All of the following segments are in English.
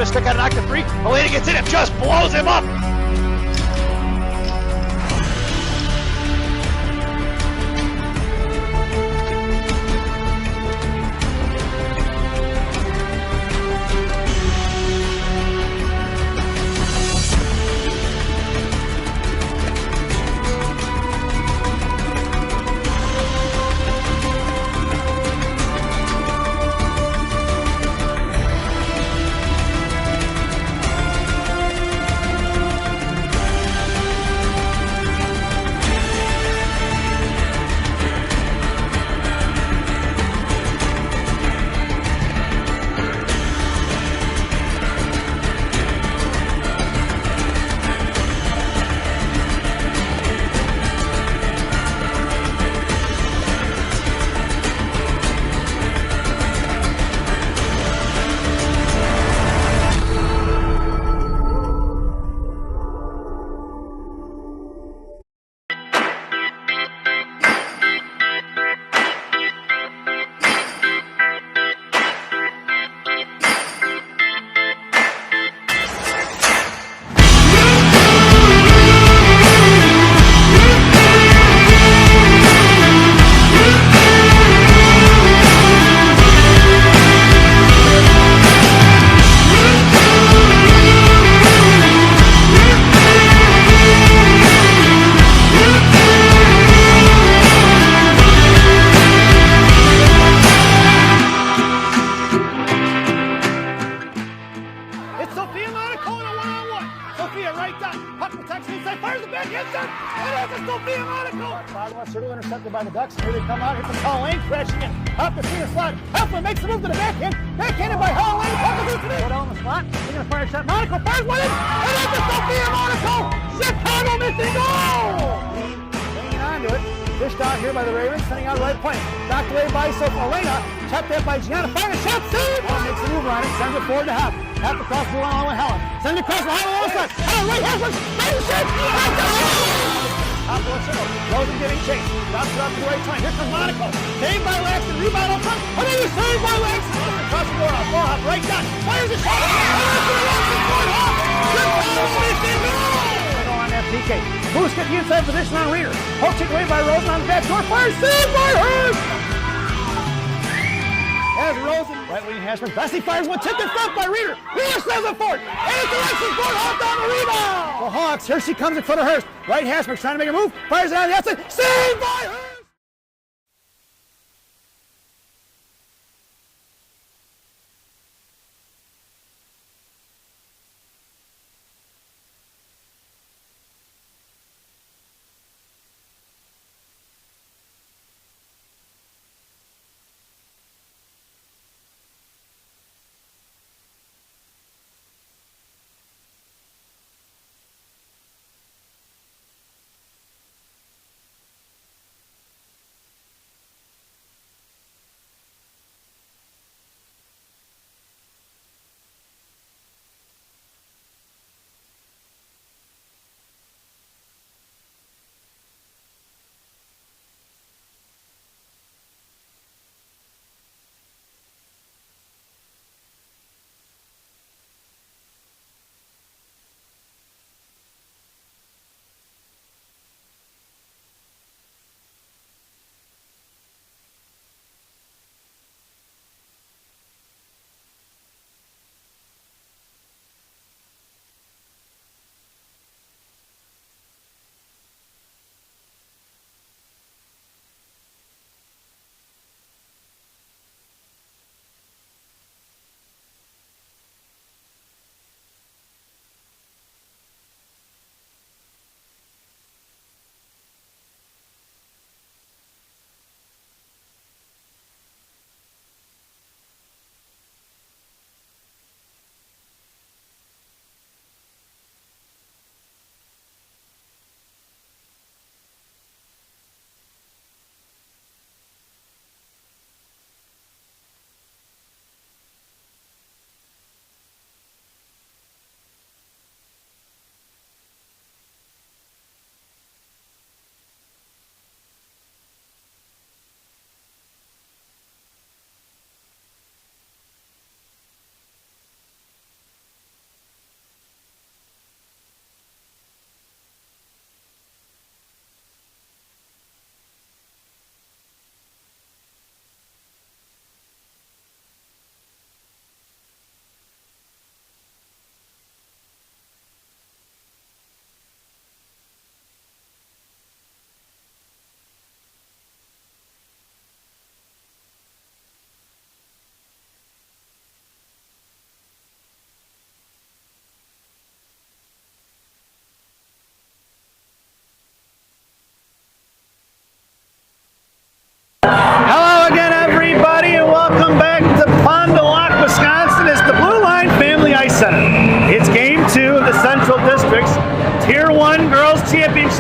a stick out an active 3. Elena gets in and just blows him up. Intercepted by the Ducks. Here they come out. Here comes Hall-Lane crashing in. Up the center slot. Helfman makes the move to the backhand. Backhanded by Hall-Lane. Puck is through today. On the slot. He's going to fire a shot. Monaco fires one in. And that's a Sophia Monaco. Chicago missing goal. Hanging on to it. Fished out here by the Ravens. Sending out right point. Knocked away by Elena. Tapped that by Gianna. Firing a shot. Save. Makes the move on it. Sends it forward to Hop. Hop across the line with Helen. Sends it across the line with Olsen. Helen right hand. Fires a shot. Top of the circle. Rosen getting chased. Drops it up to the right time. Here comes Monaco. Saved by Laxton. Rebound up front. Another save by Laxton. Across the board. Ball hop. Right shot. Fires a shot. On that PK. Moose get the inside position on Reader. Poke it away by Rosen on the back door. Fires. Saved by Hurst. As Rosen. Right wing Hashman. Bessie fires one. Tipped in front by Reader. Reader says it forward. And it's Alexis Ford. Hawk on the rebound. The Hawks. Here she comes in front of Hurst. Right Hashman trying to make a move. Fires it on the outside. Saved by Hurst.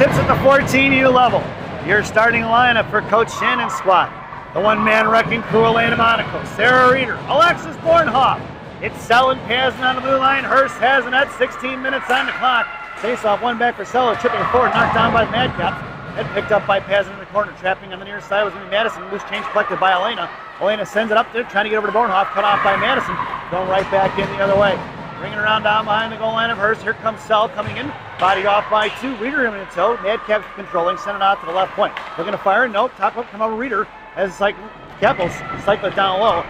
hips at the 14U level. Your starting lineup for Coach Shannon's squad. The one-man wrecking crew, Elena Monaco, Sarah Reeder, Alexis Bornhoff. It's Sell and Pazin on the blue line. Hurst has it at 16 minutes on the clock. Face off one back for Sello, chipping forward, knocked down by the Madcaps. And picked up by Pazin in the corner, trapping on the near side was going to be Madison. Loose change collected by Elena. Elena sends it up there, trying to get over to Bornhoff, cut off by Madison. Going right back in the other way. Bringing around down behind the goal line of Hurst. Here comes Sell coming in. Body off by 2. Reeder in the toe. Madcaps controlling. Send it out to the left point. Looking to fire. No. Top up come over Reeder. As like Keppels cycle it down low.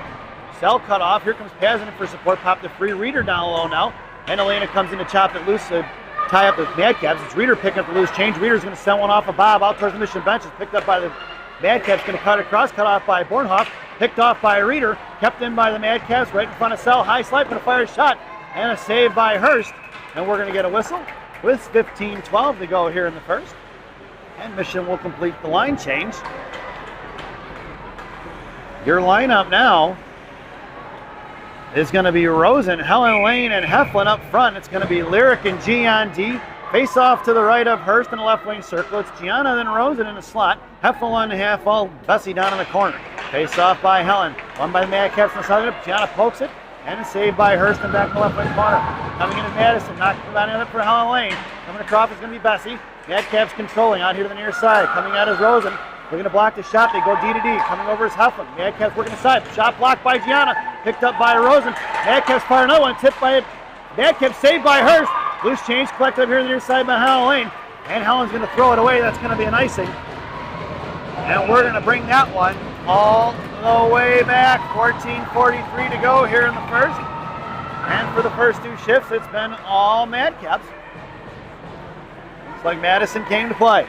Sell cut off. Here comes Pazin in for support. Pop the free. Reeder down low now. And Elena comes in to chop it loose. Tie up the Madcaps. It's Reeder picking up the loose change. Reeder's going to send one off of Bob out towards the Mission bench. It's picked up by the Madcaps. Going to cut across. Cut off by Bornhoff. Picked off by Reeder. Kept in by the Madcaps. Right in front of Sell. High slide. Going to fire a shot. And a save by Hurst. And we're going to get a whistle with 15-12 to go here in the first. And Mission will complete the line change. Your lineup now is going to be Rosen, Helen Lane, and Heflin up front. It's going to be Lyric and G on D. Face off to the right of Hurst in the left wing circle. It's Gianna, then Rosen in the slot. Heflin on the half wall, Bessie down in the corner. Face off by Helen. One by the Madcaps on the side of it. Gianna pokes it. And a save by Hurst and back in the left wing corner. Coming in is Madison, knocking it down it for Helen Lane. Coming across is going to be Bessie. Madcaps controlling out here to the near side. Coming out is Rosen. Looking to block the shot. They go D to D. Coming over is Heflin. Madcaps working the side. Shot blocked by Gianna. Picked up by Rosen. Madcaps fire another one. Tipped by Madcaps. Saved by Hurst. Loose change collected up here to the near side by Helen Lane. And Helen's going to throw it away. That's going to be an icing. And we're going to bring that one all the way back. 14:43 to go here in the first. And for the first 2 shifts, it's been all Madcaps. Looks like Madison came to play.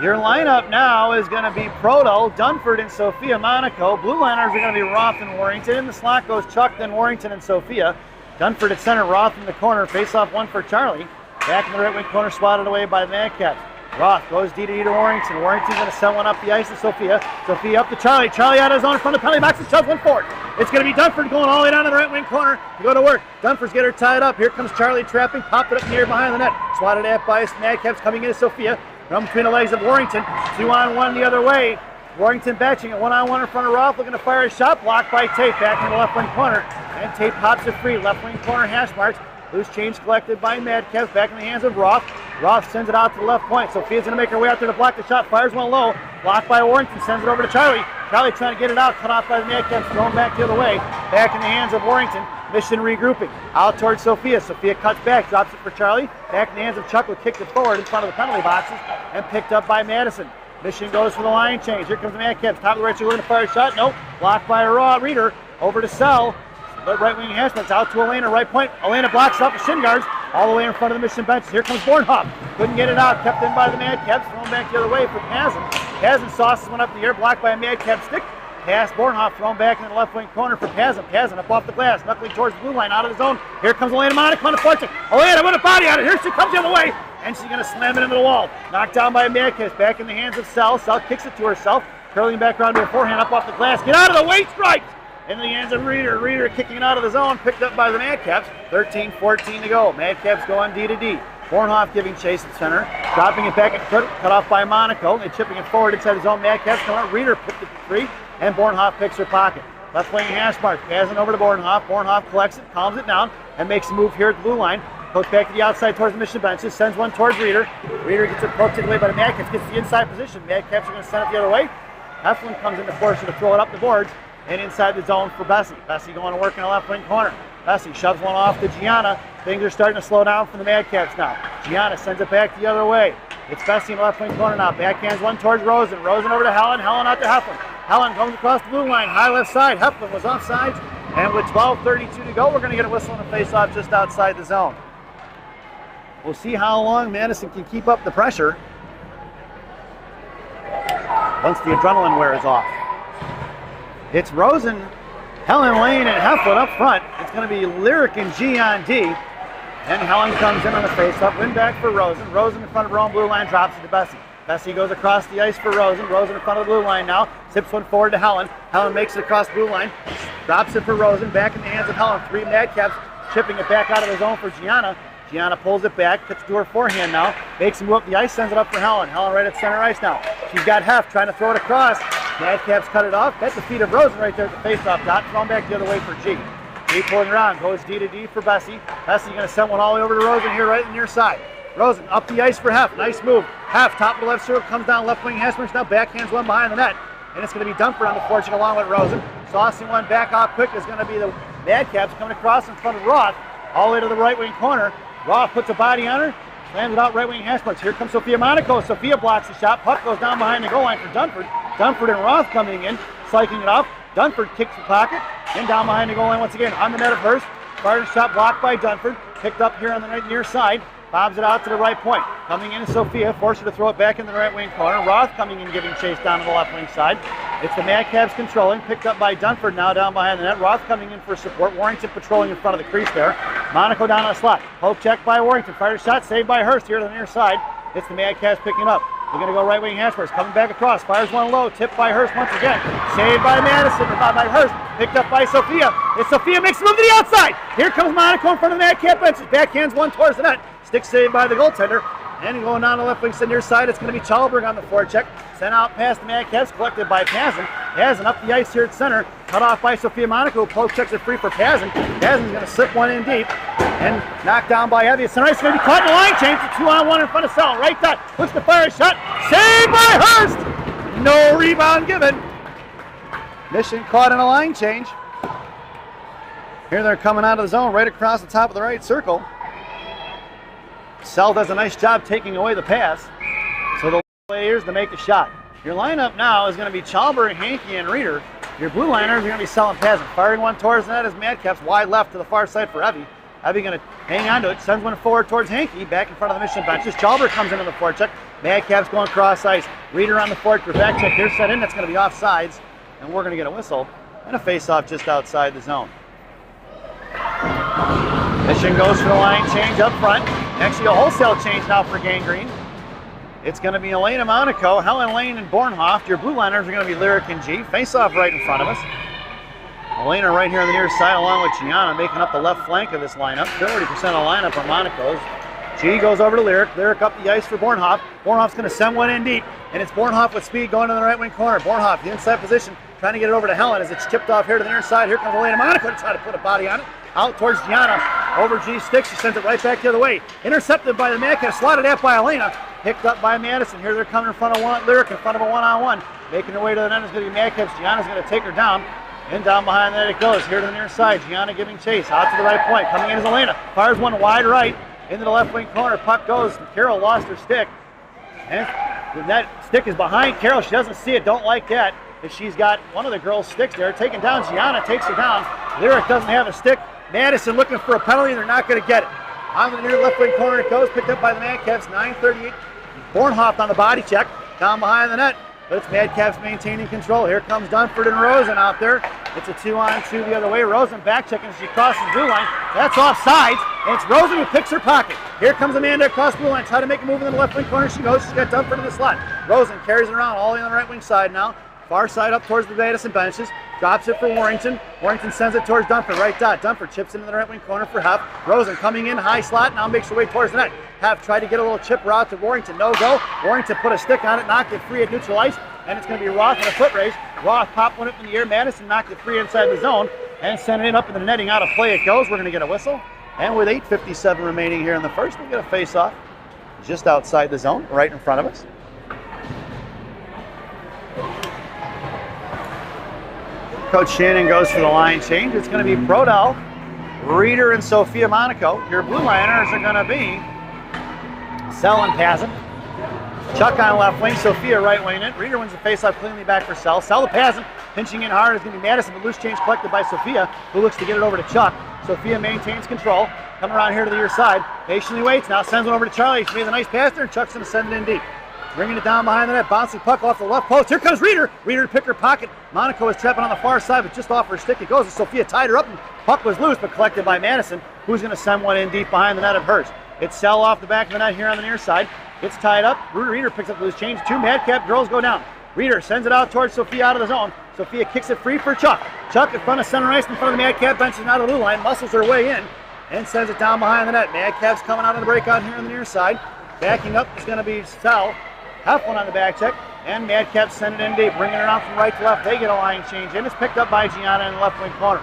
Your lineup now is going to be Proto, Dunford, and Sophia Monaco. Blue liners are going to be Roth and Warrington. In the slot goes Chuck, then Warrington and Sophia. Dunford at center, Roth in the corner. Face off one for Charlie. Back in the right wing corner, swatted away by the Madcaps. Roth goes D to D to Warrington. Warrington's going to send one up the ice to Sophia. Sophia up to Charlie. Charlie out of his own in front of the penalty box and shoves one forward. It's going to be Dunford going all the way down to the right wing corner to go to work. Dunford's get her tied up. Here comes Charlie trapping. Pop it up near behind the net. Swatted at by Madcaps coming into Sophia. From between the legs of Warrington. 2-on-1 the other way. Warrington batching it 1-on-1 in front of Roth. Looking to fire a shot. Blocked by Tate. Back in the left wing corner. And Tate pops it free. Left wing corner hash marks. Loose change collected by Madcaps. Back in the hands of Roth. Roth sends it out to the left point. Sophia's going to make her way out there to block the shot. Fires one low. Blocked by Warrington. Sends it over to Charlie. Charlie trying to get it out. Cut off by the Madcaps. Thrown back the other way. Back in the hands of Warrington. Mission regrouping. Out towards Sophia. Sophia cuts back. Drops it for Charlie. Back in the hands of Chuck, who kicked it forward in front of the penalty boxes. And picked up by Madison. Mission goes for the line change. Here comes the Madcaps. Top of the right, we're going to fire a shot. Nope. Blocked by a Raw Reeder. Over to Sell. But right wing enhancements out to Elena, right point. Elena blocks up the shin guards all the way in front of the Mission benches. Here comes Bornhoff. Couldn't get it out. Kept in by the Madcaps. Thrown back the other way for Pazin. Pazin sauces one up the air. Blocked by a Madcap stick. Pass Bornhoff. Thrown back in the left wing corner for Pazin. Pazin up off the glass. Knuckling towards the blue line out of the zone. Here comes Elena Monaco on the fortune. Elena with a body on it. Here she comes the other way. And she's going to slam it into the wall. Knocked down by a Madcaps. Back in the hands of Sell. Sell kicks it to herself. Curling back around to her forehand up off the glass. Get out of the way. Strikes. In the hands of Reeder. Reeder kicking it out of the zone. Picked up by the Madcaps. 13-14 to go. Madcaps going D to D. Bornhoff giving chase at center. Dropping it back and cut off by Monaco. They're chipping it forward inside the zone. Madcaps come out. Reeder picked it to 3. And Bornhoff picks her pocket. Left wing hash mark. Passing over to Bornhoff. Bornhoff collects it. Calms it down. And makes a move here at the blue line. Goes back to the outside towards the Mission benches. Sends one towards Reeder. Reeder gets it poked away by the Madcaps. Gets the inside position. Madcaps are going to send it the other way. Heflin comes in to force her to throw it up the boards. And inside the zone for Bessie. Bessie going to work in the left wing corner. Bessie shoves one off to Gianna. Things are starting to slow down for the Madcaps now. Gianna sends it back the other way. It's Bessie in the left wing corner now. Backhands one towards Rosen. Rosen over to Helen. Helen out to Heflin. Helen comes across the blue line. High left side. Heflin was offsides. And with 12:32 to go, we're going to get a whistle and a face-off just outside the zone. We'll see how long Madison can keep up the pressure once the adrenaline wears off. It's Rosen, Helen Lane, and Heflin up front. It's going to be Lyric and G on D. And Helen comes in on the face-up. Win back for Rosen. Rosen in front of her own blue line, drops it to Bessie. Bessie goes across the ice for Rosen. Rosen in front of the blue line now. Zips one forward to Helen. Helen makes it across the blue line. Drops it for Rosen. Back in the hands of Helen. 3 Madcaps chipping it back out of the zone for Gianna. Gianna pulls it back, puts it to her forehand now, makes him move up the ice, sends it up for Helen. Helen right at center ice now. She's got Hef trying to throw it across. Madcaps cut it off. That's the feet of Rosen right there at the face-off dot. Thrown back the other way for G. G pulling around, goes D to D for Bessie. Bessie going to send one all the way over to Rosen here right in the near side. Rosen up the ice for Hef. Nice move. Hef, top of the left circle, comes down left wing Hesmerich. Now backhands one behind the net. And it's going to be Dunford on the forecheck along with Rosen. Saucing one back off quick is going to be the Madcaps coming across in front of Roth. All the way to the right wing corner. Roth puts a body on her. Slams it out right wing Hesmerich. Here comes Sophia Monaco. Sophia blocks the shot. Puck goes down behind the goal line for Dunford. Dunford and Roth coming in, cycling it off. Dunford kicks the pocket. And down behind the goal line once again on the net of Hurst. Fired shot blocked by Dunford. Picked up here on the right near side. Bobs it out to the right point. Coming in is Sophia, forced her to throw it back in the right wing corner. Roth coming in, giving chase down to the left wing side. It's the Madcaps controlling, picked up by Dunford now down behind the net. Roth coming in for support. Warrington patrolling in front of the crease there. Monaco down on the slot. Poke check by Warrington. Fired a shot, saved by Hurst here to the near side. It's the Madcaps picking up. We're going to go right wing Hesmerich, coming back across. Fires one low, tipped by Hurst once again. Saved by Madison, by Hurst. Picked up by Sophia. It's Sophia makes a move to the outside. Here comes Monaco in front of the Madcap benches. Backhands one towards the net. Stick saved by the goaltender. And going down the left wing near side, it's going to be Chalberg on the forecheck. Sent out past the Madcaps, collected by Pazin. Pazin up the ice here at center. Cut off by Sophia Monaco. Poke checks it free for Pazin. Pazin's going to slip one in deep. And knocked down by Evie. Center ice going to be caught in the line change. A 2-on-1 in front of Sell. Right dot. Puts the fire shot. Saved by Hurst. No rebound given. Mission caught in a line change. Here they're coming out of the zone right across the top of the right circle. Sell does a nice job taking away the pass. So the players to make the shot. Your lineup now is going to be Chalber, Hankey, and Reeder. Your blue liners are going to be Sell and Pazin. Firing one towards the net is Madcaps wide left to the far side for Evie. Evie going to hang on to it, sends one forward towards Hankey, back in front of the Mission benches. Chalber comes into the forecheck. Madcaps going cross ice. Reeder on the forward for back check. Here set in, that's going to be offsides. And we're going to get a whistle and a face-off just outside the zone. Mission goes for the line change up front. Actually a wholesale change now for Gangrene. It's going to be Elena Monaco, Helen Lane, and Bornhoff. Your blue liners are going to be Lyric and G. Face-off right in front of us. Elena right here on the near side along with Gianna making up the left flank of this lineup. 30% of the lineup are Monaco's. G goes over to Lyric. Lyric up the ice for Bornhoff. Bornhoff's going to send one in deep. And it's Bornhoff with speed going to the right wing corner. Bornhoff, the inside position, trying to get it over to Helen as it's chipped off here to the near side. Here comes Elena Monaco to try to put a body on it. Out towards Gianna. Over G sticks. She sends it right back the other way. Intercepted by the Madcaps. Slotted at by Elena. Picked up by Madison. Here they're coming in front of one. Lyric in front of a one-on-one. Making their way to the net is going to be Madcaps. Gianna's going to take her down. And down behind that it goes. Here to the near side. Gianna giving chase. Out to the right point. Coming in is Elena. Fires one wide right. Into the left wing corner. Puck goes. Carol lost her stick. And that stick is behind Carol. She doesn't see it. Don't like that. If she's got one of the girls' sticks there. Taken down. Gianna takes her down. Lyric doesn't have a stick. Madison looking for a penalty. They're not going to get it. On the near left wing corner it goes. Picked up by the Madcaps. 9:38. Bornhoff on the body check. Down behind the net. But it's Madcaps maintaining control. Here comes Dunford and Rosen out there. It's a 2-on-2 the other way. Rosen back checking as she crosses the blue line. That's offsides. And it's Rosen who picks her pocket. Here comes Amanda across the blue line. Try to make a move in the left wing corner. She goes. She's got Dunford in the slot. Rosen carries it around all the way on the right wing side now. Far side up towards the Madison benches. Drops it for Warrington. Warrington sends it towards Dunford. Right dot. Dunford chips into the right wing corner for Hef. Rosen coming in high slot. Now makes her way towards the net. Hef tried to get a little chip route to Warrington. No go. Warrington put a stick on it. Knocked it free at neutral ice. And it's going to be Roth in a foot race. Roth popped one up in the air. Madison knocked it free inside the zone. And sent it up in the netting. Out of play it goes. We're going to get a whistle. And with 8:57 remaining here in the first, we'll get a face-off just outside the zone, right in front of us. Coach Shannon goes for the line change. It's going to be Brodell, Reeder, and Sophia Monaco. Your blue liners are going to be Sell and Pazin. Chuck on left wing, Sophia right wing it. Reeder wins the faceoff cleanly back for Sell. Sell to Pazin, pinching in hard is going to be Madison. The loose change collected by Sophia, who looks to get it over to Chuck. Sophia maintains control. Coming around here to the near side. Patiently waits. Now sends it over to Charlie. She made a nice pass there, and Chuck's going to send it in deep. Bringing it down behind the net. Bouncing puck off the left post. Here comes Reeder. Reeder to pick her pocket. Monaco is trapping on the far side, but just off her stick it goes. And Sophia tied her up, and puck was loose, but collected by Madison, who's going to send one in deep behind the net of Hurst. It's Sell off the back of the net here on the near side. It's tied up. Reeder picks up the loose change. Two Madcap girls go down. Reeder sends it out towards Sophia out of the zone. Sophia kicks it free for Chuck. Chuck in front of center ice in front of the Madcap bench and out of the blue line. Muscles her way in. and sends it down behind the net. Madcap's coming out of the breakout here on the near side. Backing up is going to be Sell. Heflin on the back check, and Madcap send it in deep, bringing it around from right to left. They get a line change in. It's picked up by Gianna in the left wing corner.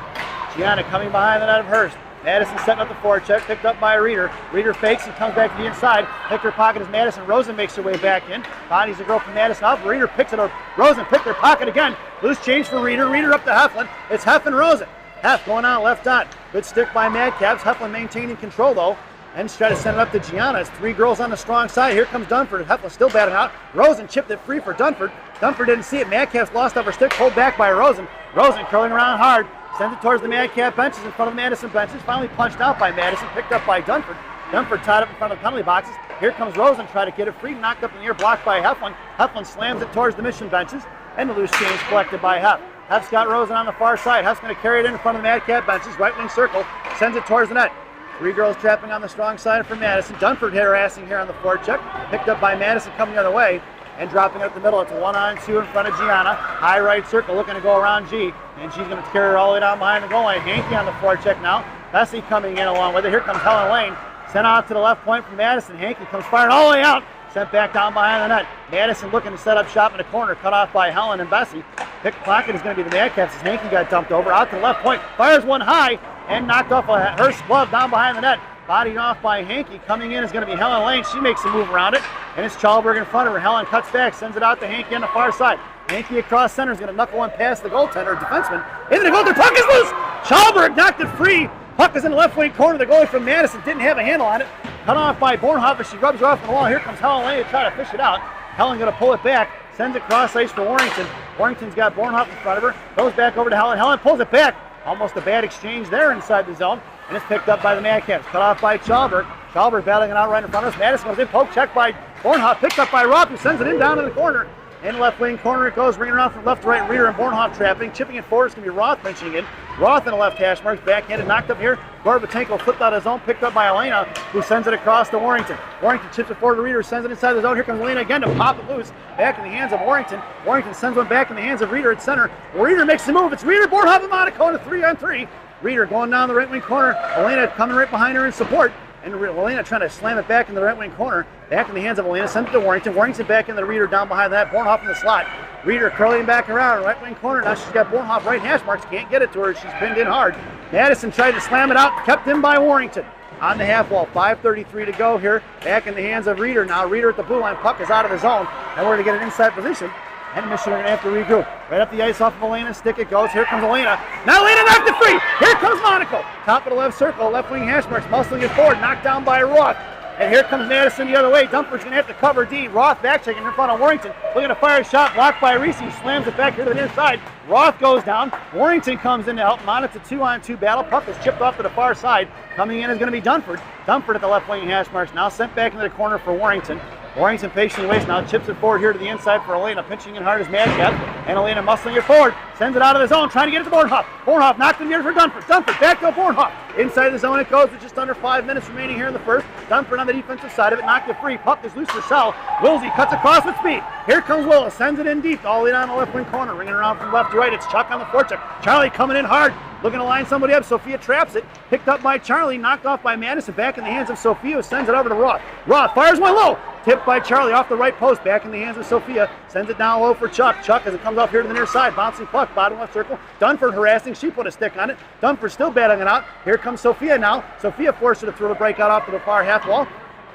Gianna coming behind the net of Hurst. Madison setting up the forecheck, picked up by Reeder. Reeder fakes and comes back to the inside. Pick her pocket as Madison. Rosen makes her way back in. Bodies the girl from Madison up. Reeder picks it up. Rosen picked her pocket again. Loose change for Reeder. Reeder up to Heflin. It's Hef and Rosen. Hef going on left dot. Good stick by Madcaps. Heflin maintaining control though. And try to send it up to Gianna. It's 3 girls on the strong side. Here comes Dunford. Heflin still batting out. Rosen chipped it free for Dunford. Dunford didn't see it. Madcaps lost up her stick. Pulled back by Rosen. Rosen curling around hard. Sends it towards the Madcap benches in front of the Madison benches. Finally punched out by Madison. Picked up by Dunford. Dunford tied up in front of the penalty boxes. Here comes Rosen. Try to get it free. Knocked up in the air. Blocked by Heflin. Heflin slams it towards the Mission benches. And the loose change collected by Hef. Hef's got Rosen on the far side. Hef's going to carry it in front of the Madcap benches. Right wing circle. Sends it towards the net. 3 girls trapping on the strong side for Madison. Dunford harassing here on the forecheck. Picked up by Madison coming the other way. And dropping it up the middle. It's a 1-on-2 in front of Gianna. High right circle looking to go around G. And she's going to carry her all the way down behind the goal line. Hankey on the forecheck now. Bessie coming in along with it. Here comes Helen Lane. Sent out to the left point from Madison. Hankey comes firing all the way out. Sent back down behind the net. Madison looking to set up shop in the corner. Cut off by Helen and Bessie. Pick pocket is going to be the Madcaps as Hankey got dumped over. Out to the left point. Fires one high. And knocked off a Hurst glove down behind the net. Bodied off by Hankey. Coming in is going to be Helen Lane. She makes a move around it. And it's Chalberg in front of her. Helen cuts back. Sends it out to Hankey on the far side. Hankey across center is going to knuckle one past the goaltender, defenseman. Into the goaltender. Puck is loose. Chalberg knocked it free. Puck is in the left wing corner. The goalie from Madison didn't have a handle on it. Cut off by Bornhoff. She rubs her off the wall. Here comes Helen Lane to try to fish it out. Helen going to pull it back. Sends it cross ice for Warrington. Warrington's got Bornhoff in front of her. Goes back over to Helen. Helen pulls it back. Almost a bad exchange there inside the zone. And it's picked up by the Madcaps. Cut off by Chalberg. Chalberg battling it out right in front of us. Madison goes in. Poke check by Bornhoff. Picked up by Roth, who sends it in down in the corner. In left wing corner it goes. Ringing around from left to right. Reeder and Bornhoff trapping. Chipping it forward. It's going to be Roth pinching in. Roth in the left hash marks. Backhanded. Knocked up here. Gorbatenko flipped out of zone. Picked up by Elena, who sends it across to Warrington. Warrington chips it forward to Reeder. Sends it inside the zone. Here comes Elena again to pop it loose. Back in the hands of Warrington. Warrington sends one back in the hands of Reeder at center. Reeder makes the move. It's Reeder, Bornhoff, and Monaco in a 3-on-3. Reeder going down the right wing corner. Elena coming right behind her in support. And Elena trying to slam it back in the right wing corner. Back in the hands of Elena. Sent it to Warrington. Warrington back in the Reeder down behind that. Bornhoff in the slot. Reeder curling back around. Right wing corner. Now she's got Bornhoff right hash marks. Can't get it to her. She's pinned in hard. Madison tried to slam it out. Kept in by Warrington. On the half wall. 5:33 to go here. Back in the hands of Reeder. Now Reeder at the blue line. Puck is out of the zone. And we're going to get an inside position. And Michigan are going to have to regroup. Right up the ice off of Elena. Stick it goes. Here comes Elena. Now Elena knocked it free. Here comes Monaco. Top of the left circle. Left wing hash marks. Muscling it forward. Knocked down by Roth. And here comes Madison the other way. Dunford's going to have to cover D. Roth back checking in front of Warrington. Looking to fire a shot. Blocked by Reese. He slams it back here to the near side. Roth goes down. Warrington comes in to help him on. It's a 2-on-2 battle. Puck is chipped off to the far side. Coming in is going to be Dunford. Dunford at the left wing hash marks. Now sent back into the corner for Warrington. Warrington patiently waits now, chips it forward here to the inside for Elena, pinching in hard as Madcap, and Elena muscling it forward, sends it out of the zone, trying to get it to Bornhoff. Bornhoff knocked in here for Dunford. Dunford back to Bornhoff. Inside the zone it goes with just under 5 minutes remaining here in the first. Dunford on the defensive side of it, knocked it free. Puck is loose for Sell. Wilsey cuts across with speed. Here comes Willis, sends it in deep, all the way down the left wing corner, ringing around from left to right. It's Chuck on the forecheck. Charlie coming in hard. Looking to line somebody up. Sophia traps it. Picked up by Charlie. Knocked off by Madison. Back in the hands of Sophia, who sends it over to Roth. Roth fires one low. Tipped by Charlie off the right post. Back in the hands of Sophia. Sends it down low for Chuck. Chuck as it comes off here to the near side. Bouncing puck. Bottom left circle. Dunford harassing. She put a stick on it. Dunford still battling it out. Here comes Sophia now. Sophia forced her to throw the breakout off to the far half wall.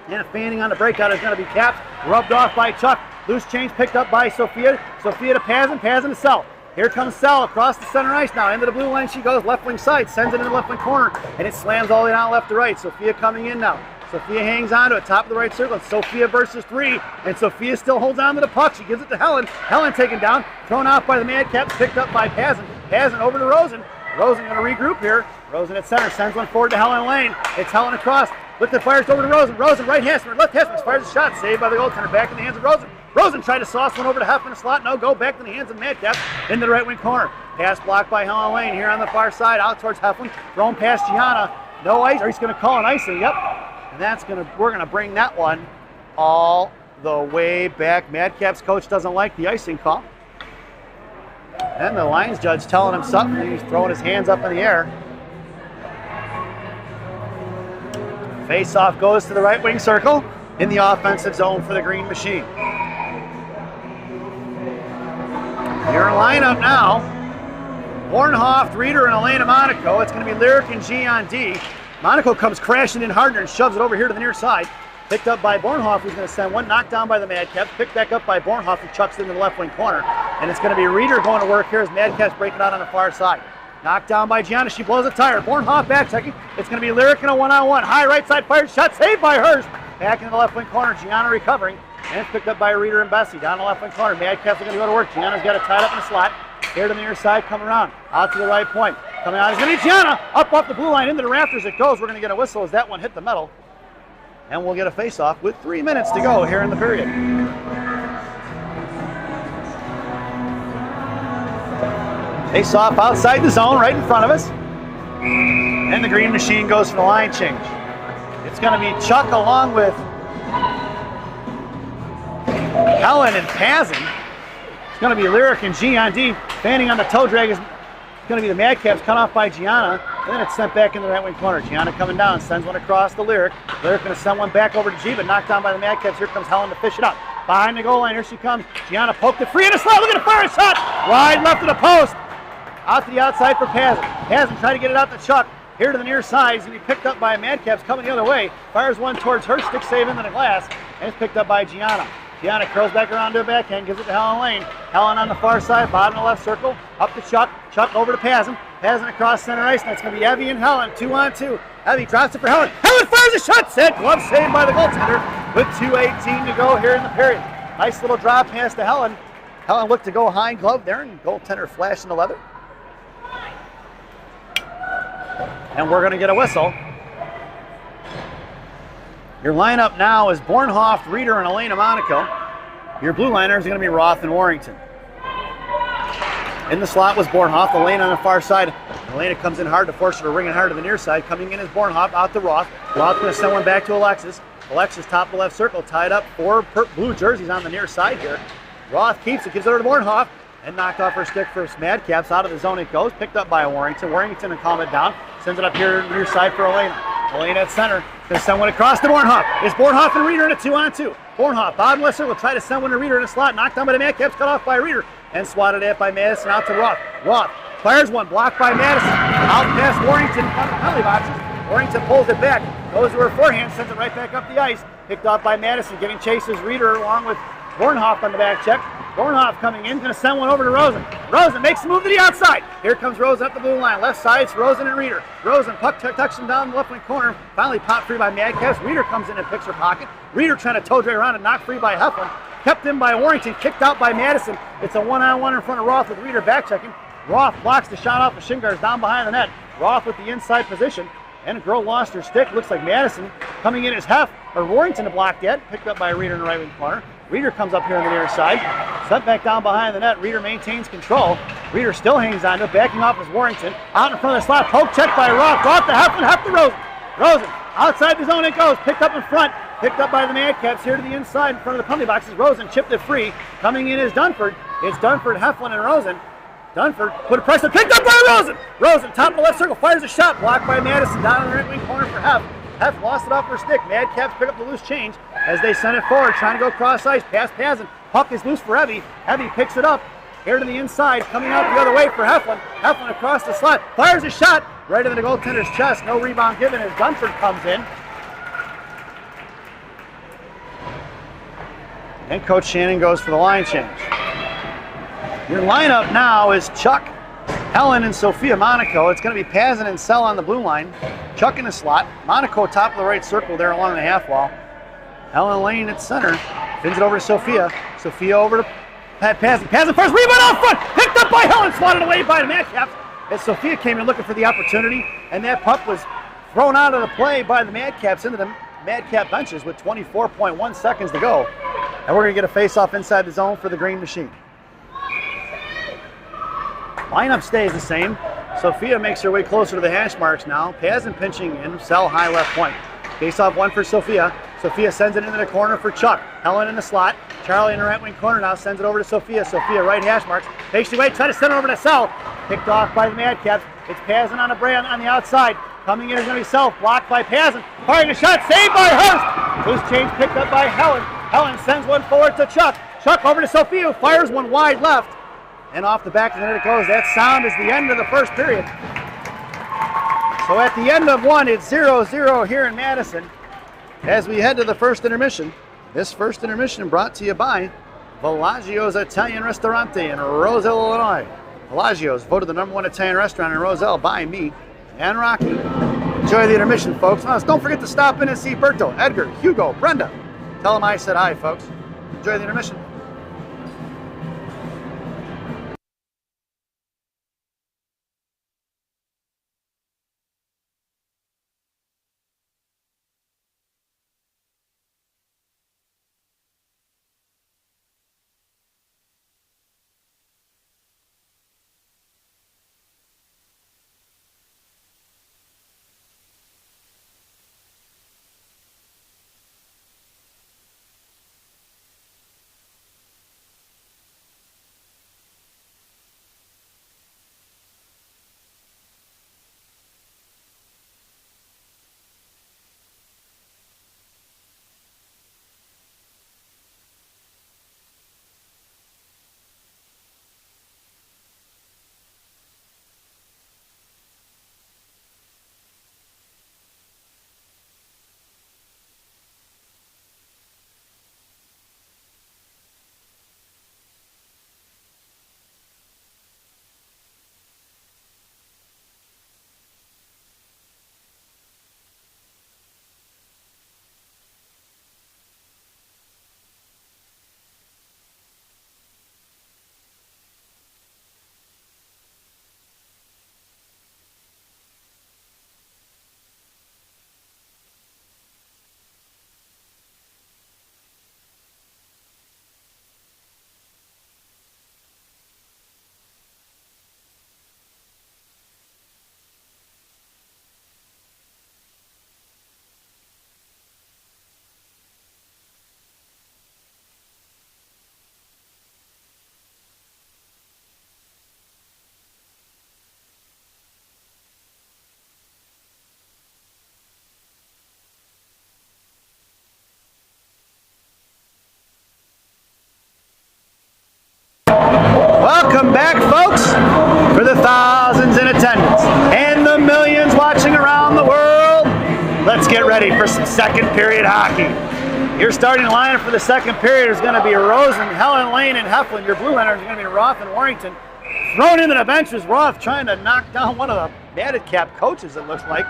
And fanning on the breakout is going to be capped. Rubbed off by Chuck. Loose change picked up by Sophia. Sophia to Pazin. Pazin to Sell. Here comes Sell across the center ice now. Into the blue line she goes. Left wing side. Sends it in the left wing corner. And it slams all the way down left to right. Sophia coming in now. Sophia hangs on to it. Top of the right circle. It's Sophia versus 3. And Sophia still holds on to the puck. She gives it to Helen. Helen taken down. Thrown out by the Madcaps. Picked up by Pazin. Pazin over to Rosen. Rosen going to regroup here. Rosen at center. Sends one forward to Helen Lane. It's Helen across. Looked at fires over to Rosen. Rosen right hash mark. Left hash mark. Fires a shot. Saved by the goaltender. Back in the hands of Rosen. Rosen tried to sauce one over to Hef in the slot. No go. Back to the hands of Madcap. Into the right wing corner. Pass blocked by Helen Lane here on the far side. Out towards Heflin. Thrown past Gianna. No ice. Or he's going to call an icing. Yep. And we're going to bring that one all the way back. Madcap's coach doesn't like the icing call. And the lines judge telling him something. He's throwing his hands up in the air. Face-off goes to the right wing circle in the offensive zone for the Green Machine. Your lineup now, Bornhoff, Reeder, and Elena Monaco. It's going to be Lyric and G on D. Monaco comes crashing in harder and shoves it over here to the near side. Picked up by Bornhoff, who's going to send one. Knocked down by the Madcaps. Picked back up by Bornhoff, who chucks it into the left wing corner. And it's going to be Reeder going to work here as Madcaps breaking out on the far side. Knocked down by Gianna. She blows a tire. Bornhoff back checking. It's going to be Lyric in a one-on-one. High right side fired shot. Saved by Hurst. Back into the left wing corner. Gianna recovering. And it's picked up by Reeder and Bessie. Down the left wing corner. Madcaps are going to go to work. Gianna's got it tied up in the slot. Here to the near side, coming around. Out to the right point. Coming out is going to be Gianna. Up off the blue line into the rafters it goes. We're going to get a whistle as that one hit the metal. And we'll get a face-off with 3 minutes to go here in the period. Face-off outside the zone, right in front of us. And the Green Machine goes for the line change. It's going to be Chuck along with Helen and Pazin. It's going to be Lyric and G on D. Fanning on the toe drag is going to be the Madcaps, cut off by Gianna. And then it's sent back in the right wing corner. Gianna coming down, sends one across to Lyric. Lyric going to send one back over to G, but knocked down by the Madcaps. Here comes Helen to fish it up. Behind the goal line, here she comes. Gianna poked it free in the slot. Look at the fire shot. Wide left of the post. Out to the outside for Pazin. Pazin trying to get it out to Chuck. Here to the near side. He's going to be picked up by Madcaps coming the other way. Fires one towards her, stick save into the glass. And it's picked up by Gianna. Gianna curls back around to a backhand, gives it to Helen Lane. Helen on the far side, bottom of the left circle. Up to Chuck. Chuck over to Pazin. Pazin across center ice. That's going to be Evie and Helen, 2-on-2. Evie drops it for Helen. Helen fires a shot. Set. Glove saved by the goaltender with 2:18 to go here in the period. Nice little drop pass to Helen. Helen looked to go high glove there, and goaltender flashed in the leather. And we're going to get a whistle. Your lineup now is Bornhoff, Reeder, and Elena Monaco. Your blue liners are going to be Roth and Warrington. In the slot was Bornhoff. Elena on the far side. Elena comes in hard to force her to ring it hard to the near side. Coming in is Bornhoff, out to Roth. Roth going to send one back to Alexis. Alexis top of the left circle, tied up. 4 blue jerseys on the near side here. Roth keeps it, gives it over to Bornhoff. And knocked off her stick for Madcaps. Out of the zone it goes. Picked up by Warrington. Warrington and calm it down. Sends it up here near side for Elena. Elena at center. Going to send one across to Bornhoff. It's Bornhoff and Reeder in a 2-on-2. Bornhoff, bottom left circle, try to send one to Reeder in a slot. Knocked down by the Madcaps, cut off by Reeder. And swatted at by Madison out to Roth. Roth fires one, blocked by Madison. Out past Warrington in front of the penalty boxes. Warrington pulls it back. Goes to her forehand, sends it right back up the ice. Picked off by Madison, giving chases Reeder along with Bornhoff on the back check. Bornhoff coming in, going to send one over to Rosen. Rosen makes the move to the outside. Here comes Rosen up the blue line. Left side, it's Rosen and Reeder. Rosen puck tucks him down the left wing corner. Finally popped free by Madcaps. Reeder comes in and picks her pocket. Reeder trying to toe drag around and knocked free by Heflin. Kept in by Warrington, kicked out by Madison. It's a one-on-one in front of Roth with Reeder back checking. Roth blocks the shot off of Shingar's down behind the net. Roth with the inside position. And a girl lost her stick. Looks like Madison coming in as Warrington to block that. Picked up by Reeder in the right wing corner. Reeder comes up here on the near side. Sent back down behind the net. Reeder maintains control. Reeder still hangs on to it. Backing off is Warrington. Out in front of the slot. Poke check by Roth. Roth to Heflin. Heflin to Rosen. Rosen outside the zone it goes. Picked up in front. Picked up by the Madcaps here to the inside in front of the penalty boxes. Rosen chipped it free. Coming in is Dunford. It's Dunford, Heflin, and Rosen. Dunford put a pressure. Picked up by Rosen. Rosen, top of the left circle, fires a shot. Blocked by Madison. Down in the right wing corner for Hef. Hef lost it off her stick. Madcaps pick up the loose change as they send it forward, trying to go cross ice. Pass Pazin. Puck is loose for Evie. Evie picks it up. Here to the inside, coming out the other way for Heflin. Heflin across the slot. Fires a shot right into the goaltender's chest. No rebound given as Dunford comes in. And Coach Shannon goes for the line change. Your lineup now is Chuck, Helen, and Sophia Monaco. It's going to be Pazin and Sell on the blue line. Chuck in the slot. Monaco top of the right circle there along the half wall. Helen Lane at center. Spins it over to Sophia. Sophia over to Pazin. Pazin first rebound out front. Picked up by Helen. Swatted away by the Madcaps as Sophia came in looking for the opportunity. And that puck was thrown out of the play by the Madcaps into the Madcap benches with 24.1 seconds to go. And we're going to get a face-off inside the zone for the Green Machine. Lineup stays the same. Sophia makes her way closer to the hash marks now. Pazin pinching in, Sell high left point. Face-off one for Sophia. Sophia sends it into the corner for Chuck. Helen in the slot. Charlie in the right wing corner now sends it over to Sophia. Sophia right hash marks. Takes the way, try to send it over to Sell. Picked off by the Madcaps. It's Pazin on a brand on the outside. Coming in is going to be Self, blocked by Pazin. Firing a shot, saved by Hurst. Loose change picked up by Helen. Helen sends one forward to Chuck. Chuck over to Sophia, who fires one wide left. And off the back of the net it goes. That sound is the end of the first period. So at the end of one, it's 0-0 here in Madison. As we head to the first intermission. This first intermission brought to you by Bellagio's Italian Ristorante in Roselle, Illinois. Bellagio's voted the #1 Italian restaurant in Roselle by me and Rocky. Enjoy the intermission, folks. Now, don't forget to stop in and see Berto, Edgar, Hugo, Brenda. Tell them I said hi, folks. Enjoy the intermission. Welcome back, folks, for the thousands in attendance and the millions watching around the world. Let's get ready for some second period hockey. Your starting lineup for the second period is going to be Rosen, Helen, Lane, and Heflin. Your blue liners are going to be Roth and Warrington. Thrown into the bench is Roth, trying to knock down one of the batted cap coaches, it looks like.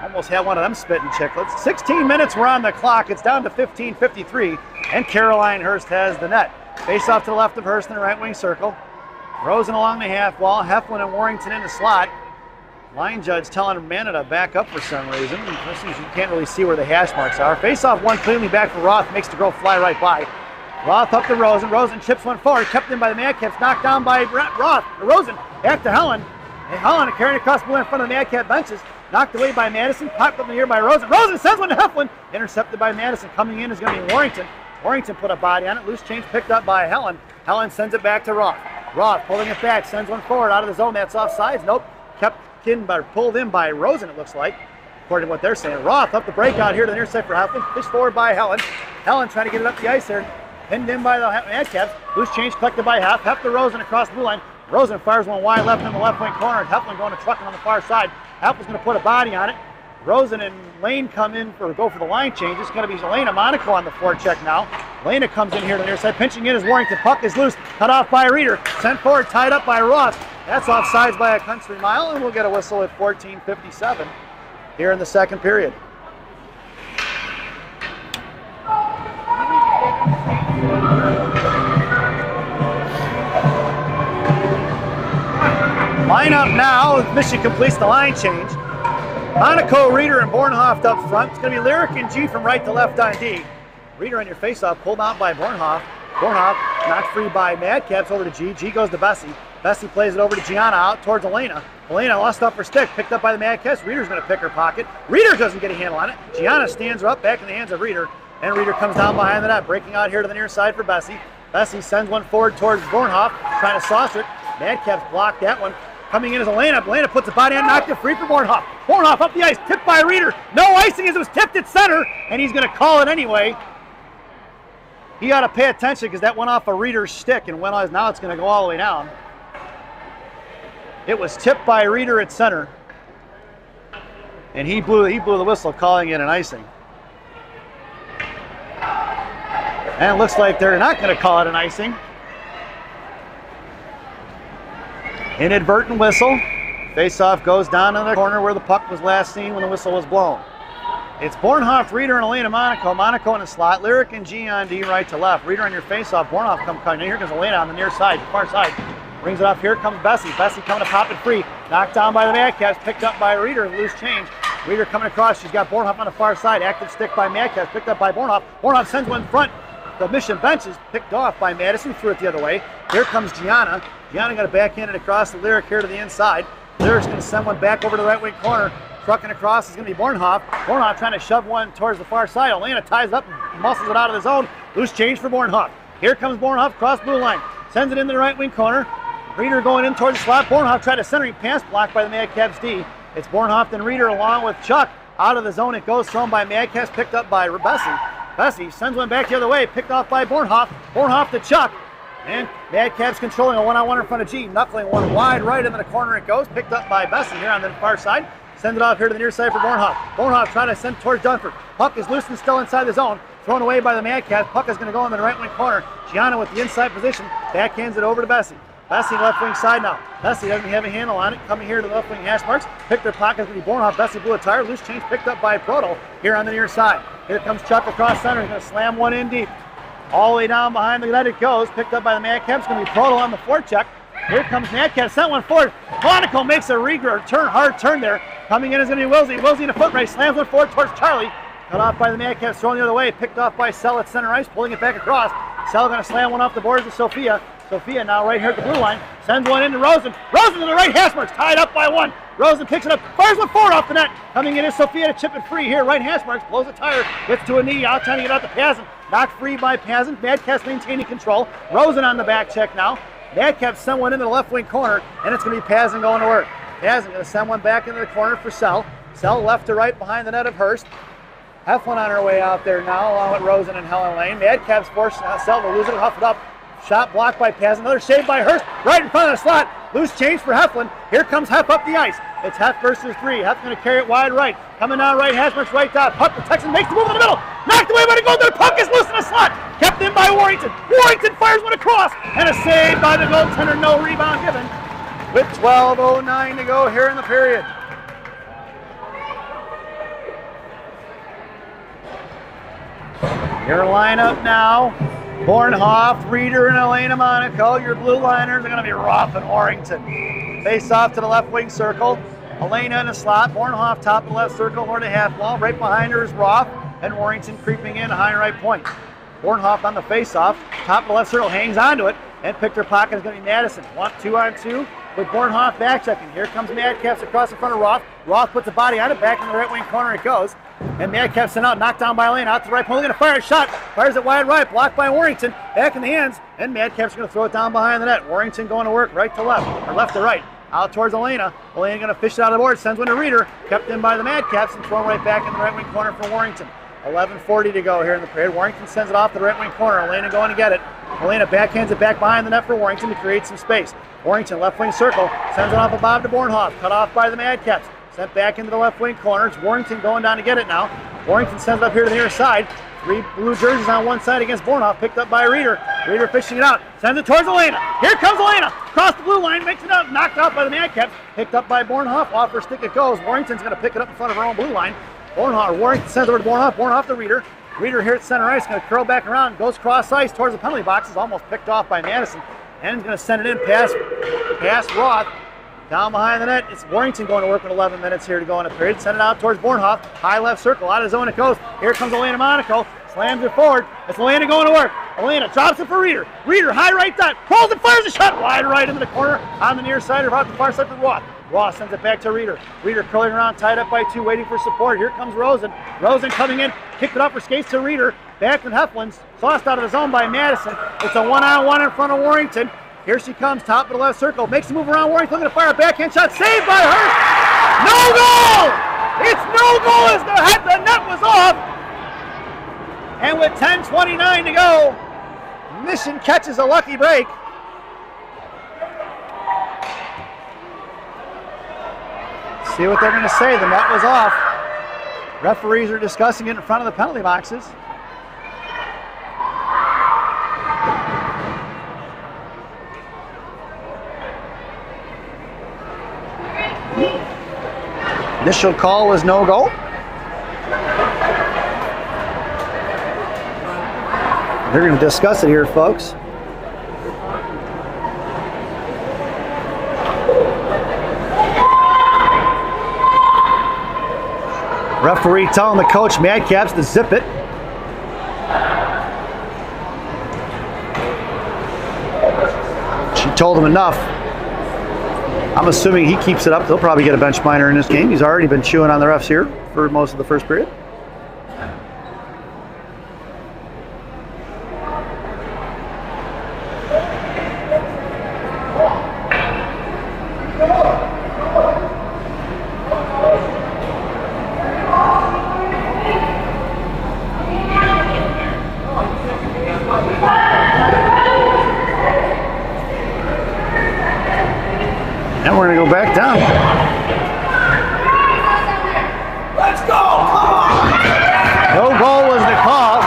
Almost had one of them spitting chicklets. 16 minutes were on the clock. It's down to 15:53, and Caroline Hurst has the net. Face off to the left of Hurst in the right wing circle. Rosen along the half wall. Heflin and Warrington in the slot. Line judge telling Amanda to back up for some reason. You can't really see where the hash marks are. Face off one cleanly back for Roth. Makes the girl fly right by. Roth up to Rosen. Rosen chips one forward. Kept in by the Madcaps. Knocked down by Roth. Rosen back to Helen. And Helen carrying across the blue in front of the Madcap benches. Knocked away by Madison. Popped up in the air by Rosen. Rosen sends one to Heflin. Intercepted by Madison. Coming in is going to be Warrington. Warrington put a body on it. Loose change picked up by Helen. Helen sends it back to Roth. Roth pulling it back. Sends one forward out of the zone. That's offsides. Nope. Kept in by, pulled in by Rosen, it looks like, according to what they're saying. Roth up the breakout here to the near side for Heflin. Pushed forward by Helen. Helen trying to get it up the ice there. Pinned in by the Madcaps. Loose change collected by Hef. Hef to Rosen across the blue line. Rosen fires one wide left in the left wing corner. Heflin going to trucking on the far side. Heflin's going to put a body on it. Rosen and Lane come in for go for the line change. It's going to be Lena Monaco on the forecheck now. Lena comes in here to the near side. Pinching in is Warrington. Puck is loose. Cut off by Reeder. Sent forward, tied up by Roth. That's offsides by a country mile, and we'll get a whistle at 14:57 here in the second period. Line up now. Michigan completes the line change. Monaco, Reeder, and Bornhoff up front. It's going to be Lyric and G from right to left on D. Reeder on your faceoff, pulled out by Bornhoff. Bornhoff knocked free by Madcaps over to G. G goes to Bessie. Bessie plays it over to Gianna out towards Elena. Elena lost up her stick, picked up by the Madcaps. Reeder's going to pick her pocket. Reeder doesn't get a handle on it. Gianna stands her up back in the hands of Reeder. And Reeder comes down behind the net, breaking out here to the near side for Bessie. Bessie sends one forward towards Bornhoff, trying to saucer it. Madcaps blocked that one. Coming in is Elena. Elena puts the body on, knocked it free for Bornhoff. Bornhoff up the ice, tipped by Reeder. No icing as it was tipped at center, and he's going to call it anyway. He ought to pay attention because that went off a Reeder's stick and went on. Now it's going to go all the way down. It was tipped by Reeder at center, and he blew the whistle, calling it an icing. And it looks like they're not going to call it an icing. Inadvertent whistle. Face-off goes down in the corner where the puck was last seen when the whistle was blown. It's Bornhoff, Reeder, and Elena Monaco. Monaco in the slot. Lyric and G on D, right to left. Reeder on your face-off. Bornhoff come cutting. Here comes Elena on the near side, far side. Brings it up. Here comes Bessie. Bessie coming to pop it free. Knocked down by the Madcaps. Picked up by Reeder. Loose change. Reeder coming across. She's got Bornhoff on the far side. Active stick by Madcaps. Picked up by Bornhoff. Bornhoff sends one in front. The mission bench is picked off by Madison. Threw it the other way. Here comes Gianna. Gianna got a backhand it across the Lyric here to the inside. Lyric's going to send one back over to the right wing corner. Trucking across is going to be Bornhoff. Bornhoff trying to shove one towards the far side. Elena ties up and muscles it out of the zone. Loose change for Bornhoff. Here comes Bornhoff across blue line. Sends it into the right wing corner. Reeder going in towards the slot. Bornhoff tried a centering pass, blocked by the Madcaps D. It's Bornhoff and Reeder along with Chuck. Out of the zone it goes, thrown by Madcaps, picked up by Bessie. Bessie sends one back the other way, picked off by Bornhoff. Bornhoff to Chuck. And Madcaps controlling a one-on-one in front of G. Knuckling one wide right into the corner it goes. Picked up by Bessie here on the far side. Send it off here to the near side for Bornhoff. Bornhoff trying to send towards Dunford. Puck is loose and still inside the zone. Thrown away by the Madcaps. Puck is going to go in the right wing corner. Gianna with the inside position. Backhands it over to Bessie. Bessie left wing side now. Bessie doesn't have a handle on it. Coming here to the left wing hash marks. Picked their pockets with the Bornhoff. Bessie blew a tire. Loose change picked up by Proto here on the near side. Here comes Chuck across center. He's going to slam one in deep. All the way down behind the net it goes. Picked up by the Madcaps. Going to be Proto on the forecheck. Here comes Madcaps. Sent one forward. Monaco makes a hard turn there. Coming in is going to be Wilsey. Wilsey in a foot race. Slams one forward towards Charlie. Cut off by the Madcaps. Thrown the other way. Picked off by Sell at center ice. Pulling it back across. Sell going to slam one off the boards to Sophia. Sophia now right here at the blue line. Sends one into Rosen. Rosen to the right hash marks. Tied up by one. Rosen picks it up. Fires one forward off the net. Coming in is Sophia to chip it free here. Right hash marks. Blows a tire. Gets to a knee. Out trying to get out to Pazin. Knocked free by Pazin. Madcaps maintaining control. Rosen on the back check now. Madcaps send one into the left wing corner. And it's going to be Pazin going to work. Pazin going to send one back into the corner for Sell. Sell left to right behind the net of Hurst. Heflin on her way out there now along with Rosen and Helen Lane. Madcaps force Sell to lose it. Huff it up. Shot blocked by Pazin. Another save by Hurst. Right in front of the slot. Loose change for Heflin. Here comes Hef up the ice. It's Hef versus three. Hef going to carry it wide right. Coming down right. Hasmark's right down. Puck. The Texan makes the move in the middle. Knocked away by the goaltender. Puck is loose in the slot. Kept in by Warrington. Warrington fires one across. And a save by the goaltender. No rebound given. With 12:09 to go here in the period. Your lineup now. Bornhoff, Reeder, and Elena Monaco. Your blue liners are going to be Roth and Warrington. Face off to the left wing circle. Elena in the slot. Bornhoff top of the left circle, more to half wall. Right behind her is Roth and Warrington creeping in high right point. Bornhoff on the face off. Top of the left circle hangs onto it and picked her pocket is going to be Madison. 2-on-2 with Bornhoff back checking. Here comes Madcaps across the front of Roth. Roth puts the body on it. Back in the right wing corner it goes. And Madcaps sent out, knocked down by Elena, out to the right point. Going to fire a shot. Fires it wide right, blocked by Warrington. Back in the hands, and Madcaps are going to throw it down behind the net. Warrington going to work right to left, or left to right. Out towards Elena. Elena going to fish it out of the board, sends one to Reeder. Kept in by the Madcaps and thrown right back in the right wing corner for Warrington. 11:40 to go here in the period. Warrington sends it off to the right wing corner. Elena going to get it. Elena backhands it back behind the net for Warrington to create some space. Warrington left wing circle, sends it off a Bob to Bornhoff. Cut off by the Madcaps. Sent back into the left wing corner. It's Warrington going down to get it now. Warrington sends it up here to the near side. Three blue jerseys on one side against Bornhoff. Picked up by Reeder. Reeder fishing it out. Sends it towards Elena. Here comes Elena. Across the blue line. Makes it out. Knocked out by the Madcaps. Picked up by Bornhoff. Off her stick it goes. Warrington's going to pick it up in front of her own blue line. Warrington sends it over to Bornhoff. Bornhoff to Reeder. Reeder here at center ice. Going to curl back around. Goes cross ice towards the penalty boxes. Almost picked off by Madison. And is going to send it in past Roth. Down behind the net, it's Warrington going to work with 11 minutes here to go in a period. Send it out towards Bornhoff. High left circle, out of zone it goes. Here comes Elena Monaco. Slams it forward. It's Elena going to work. Elena drops it for Reeder. Reeder, high right dot. Pulls and fires a shot wide right into the corner on the near side or out the far side for Roth. Roth sends it back to Reeder. Reeder curling around, tied up by two, waiting for support. Here comes Rosen. Rosen coming in, kicked it up for skates to Reeder. Back in Heflin's, sauced out of the zone by Madison. It's a one-on-one in front of Warrington. Here she comes, top of the left circle, makes a move around Warrington, looking to fire a backhand shot, saved by her. No goal! It's no goal as the net was off. And with 10:29 to go, Mission catches a lucky break. See what they're going to say. The net was off. Referees are discussing it in front of the penalty boxes. Initial call was no goal. They're going to discuss it here, folks. Referee telling the coach Madcaps to zip it. She told him enough. I'm assuming he keeps it up. They'll probably get a bench minor in this game. He's already been chewing on the refs here for most of the first period. And we're going to go back down. Let's go! Come on! No goal was the call.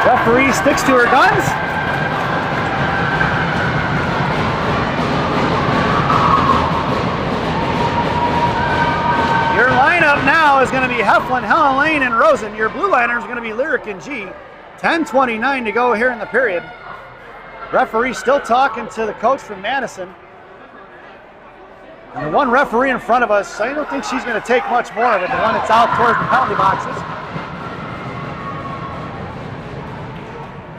Referee sticks to her guns. Your lineup now is going to be Heflin, Helen Lane, and Rosen. Your blue liners are going to be Lyric and G. 10:29 to go here in the period. Referee still talking to the coach from Madison. And the one referee in front of us, I don't think she's going to take much more of it, the one that's out towards the penalty boxes.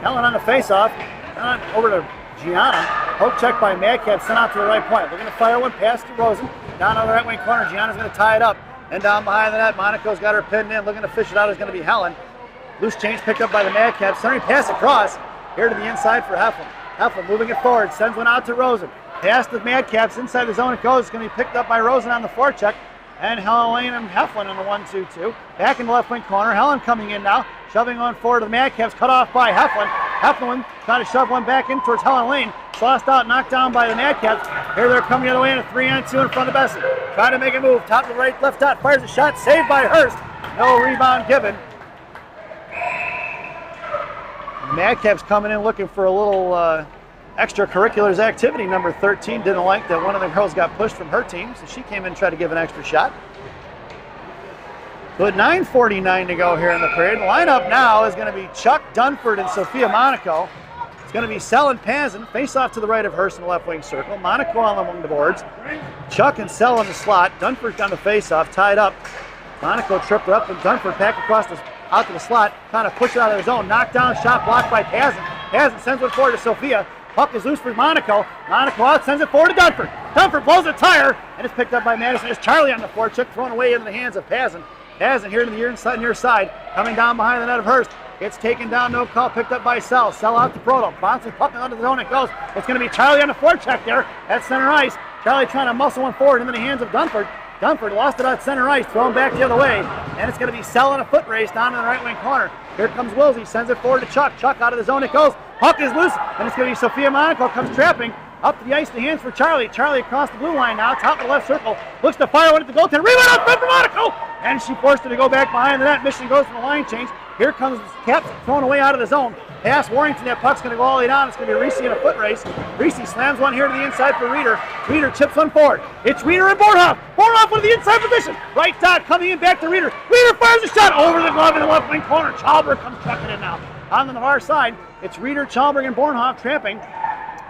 Helen on the face-off, over to Gianna. Poke check by Madcap, sent out to the right point. Looking to fire one, pass to Rosen. Down on the right wing corner, Gianna's going to tie it up. And down behind the net, Monaco's got her pinned in. Looking to fish it out is going to be Helen. Loose change picked up by the Madcap. Centering pass across, here to the inside for Heflin. Heflin moving it forward, sends one out to Rosen. Pass the Madcaps inside the zone it goes. It's going to be picked up by Rosen on the forecheck. And Helen Lane and Heflin on the 1-2-2. Back in the left wing corner. Helen coming in now. Shoving on forward to the Madcaps. Cut off by Heflin. Heflin trying to shove one back in towards Helen Lane. Tossed out, knocked down by the Madcaps. Here they're coming the other way in a 3-on-2 in front of Bessie. Trying to make a move. Top to the right, left dot. Fires a shot. Saved by Hurst. No rebound given. The Madcaps coming in looking for a little extracurriculars activity. Number 13 didn't like that one of the girls got pushed from her team, so she came in and tried to give an extra shot. But 9:49 to go here in the period. Lineup now is going to be Chuck Dunford and Sophia Monaco. It's going to be Sell and Pazin, face off to the right of Hurst in the left wing circle. Monaco on the boards. Chuck and Sell in the slot. Dunford's on the face off, tied up. Monaco tripped her up, and Dunford back across out to the slot, trying to push it out of the zone. Knocked down, shot blocked by Pazin. Pazin sends one forward to Sophia. Puck is loose for Monaco. Monaco out, sends it forward to Dunford. Dunford blows a tire, and it's picked up by Madison. It's Charlie on the forecheck, thrown away into the hands of Pazin. Pazin here to the near side, coming down behind the net of Hurst. Gets taken down, no call, picked up by Sell. Sell out to Proto. Bouncing puck under the zone, it goes. It's going to be Charlie on the forecheck there at center ice. Charlie trying to muscle one forward into the hands of Dunford. Dunford lost it at center ice, thrown back the other way, and it's going to be Sell in a foot race down in the right wing corner. Here comes Wilsey, sends it forward to Chuck. Chuck out of the zone, it goes. Puck is loose, and it's going to be Sophia Monaco comes trapping up to the ice, the hands for Charlie. Charlie across the blue line now, top of the left circle, looks to fire one at the goaltender. Rebound out front for Monaco, and she forced it to go back behind the net. Mission goes for the line change. Here comes Caps thrown away out of the zone. Pass Warrington, that puck's going to go all the way down. It's going to be Reese in a foot race. Reese slams one here to the inside for Reeder. Reeder chips one forward. It's Reeder and Bornhoff. Bornhoff with the inside position. Right dot coming in back to Reeder. Reeder fires a shot over the glove in the left wing corner. Chalberg comes trucking in now. On the far side, it's Reeder, Chalberg, and Bornhoff tramping.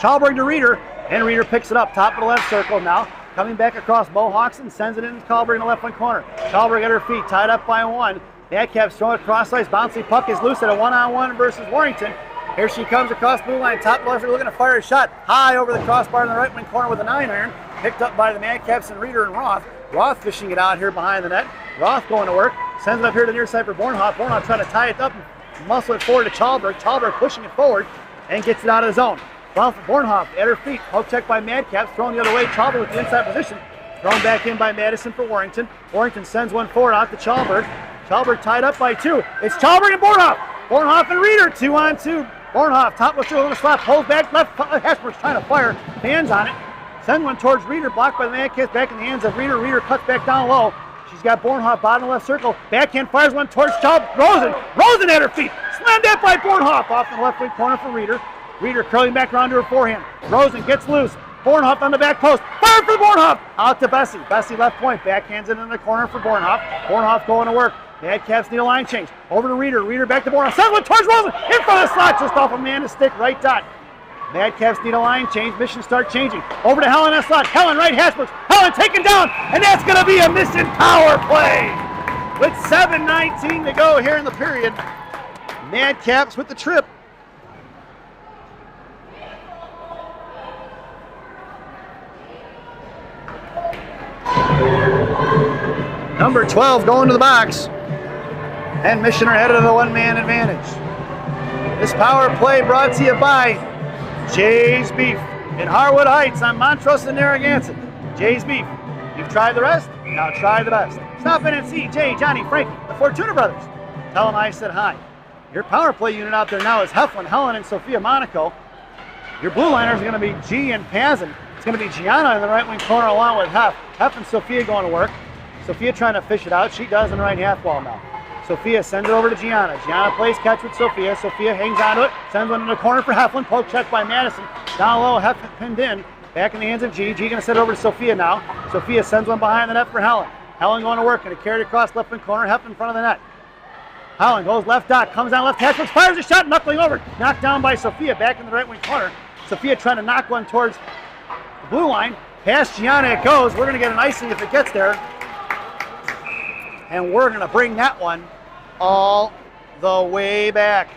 Chalberg to Reeder, and Reeder picks it up, top of the left circle now. Coming back across Mohawks and sends it in to Chalberg in the left wing corner. Chalberg at her feet, tied up by one. Madcaps throwing it cross ice, bouncy puck is loose at a one-on-one versus Warrington. Here she comes across blue line, top left, looking to fire a shot high over the crossbar in the right wing corner with a 9-iron. Picked up by the Madcaps and Reeder and Roth. Roth fishing it out here behind the net. Roth going to work, sends it up here to the near side for Bornhoff. Bornhoff trying to tie it up and muscle it forward to Chalberg. Chalberg pushing it forward and gets it out of the zone. Bornhoff at her feet. Poke check by Madcaps. Thrown the other way. Chalbert with the inside position. Thrown back in by Madison for Warrington. Warrington sends one forward out to Chalbert. Chalbert tied up by 2. It's Chalbert and Bornhoff. Bornhoff and Reeder 2-on-2. Bornhoff top left shoulder slap. Pulls back left. Hashberg's trying to fire. Hands on it. Send one towards Reeder. Blocked by the Madcaps. Back in the hands of Reeder. Reeder cuts back down low. She's got Bornhoff bottom left circle. Backhand fires one towards Chalbert. Rosen at her feet. Slammed that by Bornhoff off in the left wing corner for Reeder. Reeder curling back around to her forehand. Rosen gets loose. Bornhoff on the back post. Fire for Bornhoff. Out to Bessie. Bessie left point. Backhands it in the corner for Bornhoff. Bornhoff going to work. Madcaps need a line change. Over to Reeder. Reeder back to Bornhoff. Sends one towards Rosen. In front of the slot. Just off Amanda's stick. Right dot. Madcaps need a line change. Mission start changing. Over to Helen on slot. Helen right. Hashberg. Helen taken down. And that's going to be a mission power play. With 7:19 to go here in the period. Madcaps with the trip. Number 12 going to the box. And Mission are headed to the one-man advantage. This power play brought to you by Jay's Beef in Harwood Heights on Montrose and Narragansett. Jay's Beef. You've tried the rest, now try the best. Stop in and see Jay, Johnny, Frankie, the Fortuna brothers. Tell them I said hi. Your power play unit out there now is Heflin, Helen, and Sophia Monaco. Your blue liners are going to be G and Pazin. It's going to be Gianna in the right wing corner along with Hef. Hef and Sophia going to work. Sophia trying to fish it out. She does in the right half wall now. Sophia sends it over to Gianna. Gianna plays catch with Sophia. Sophia hangs onto it. Sends one in the corner for Heflin. Poke check by Madison. Down low, Hef pinned in. Back in the hands of G. G going to send it over to Sophia now. Sophia sends one behind the net for Helen. Helen going to work. Going to carry it across left wing corner. Hef in front of the net. Helen goes left dot. Comes down left. Hashberg fires a shot. Knuckling over. Knocked down by Sophia. Back in the right wing corner. Sophia trying to knock one towards the blue line. Past Gianna it goes. We're going to get an icing if it gets there. And we're going to bring that one all the way back.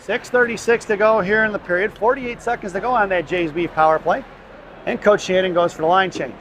6:36 to go here in the period. 48 seconds to go on that Jay's Beef power play. And Coach Shannon goes for the line change.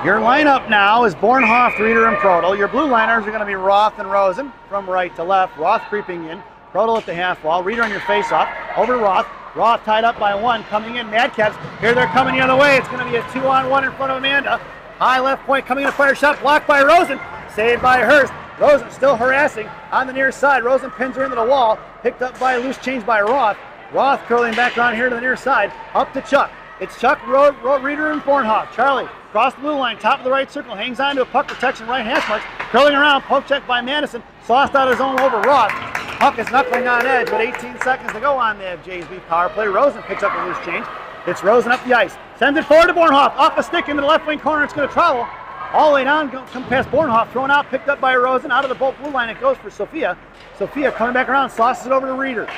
Your lineup now is Bornhoff, Reeder, and Prodel. Your blue liners are going to be Roth and Rosen from right to left. Roth creeping in. Prodel at the half wall. Reeder on your face-off. Over to Roth. Roth tied up by 1. Coming in. Madcaps. Here they're coming the other way. It's going to be a 2-on-1 in front of Amanda. High left point coming in a fire shot. Blocked by Rosen. Saved by Hurst. Rosen still harassing on the near side. Rosen pins her into the wall. Picked up by a loose change by Roth. Roth curling back around here to the near side. Up to Chuck. It's Chuck, Reeder, and Bornhoff. Charlie, cross the blue line, top of the right circle, hangs on to a puck protection, right hash marks. Curling around, poke check by Madison. Sauced out his own over Roth. Puck is knuckling on edge, but 18 seconds to go on the Jay's Beef power play. Rosen picks up a loose change. It's Rosen up the ice. Sends it forward to Bornhoff. Off a stick into the left wing corner. It's going to travel all the way down, come past Bornhoff. Thrown out, picked up by Rosen. Out of the blue line, it goes for Sophia. Sophia coming back around, sauces it over to Reeder.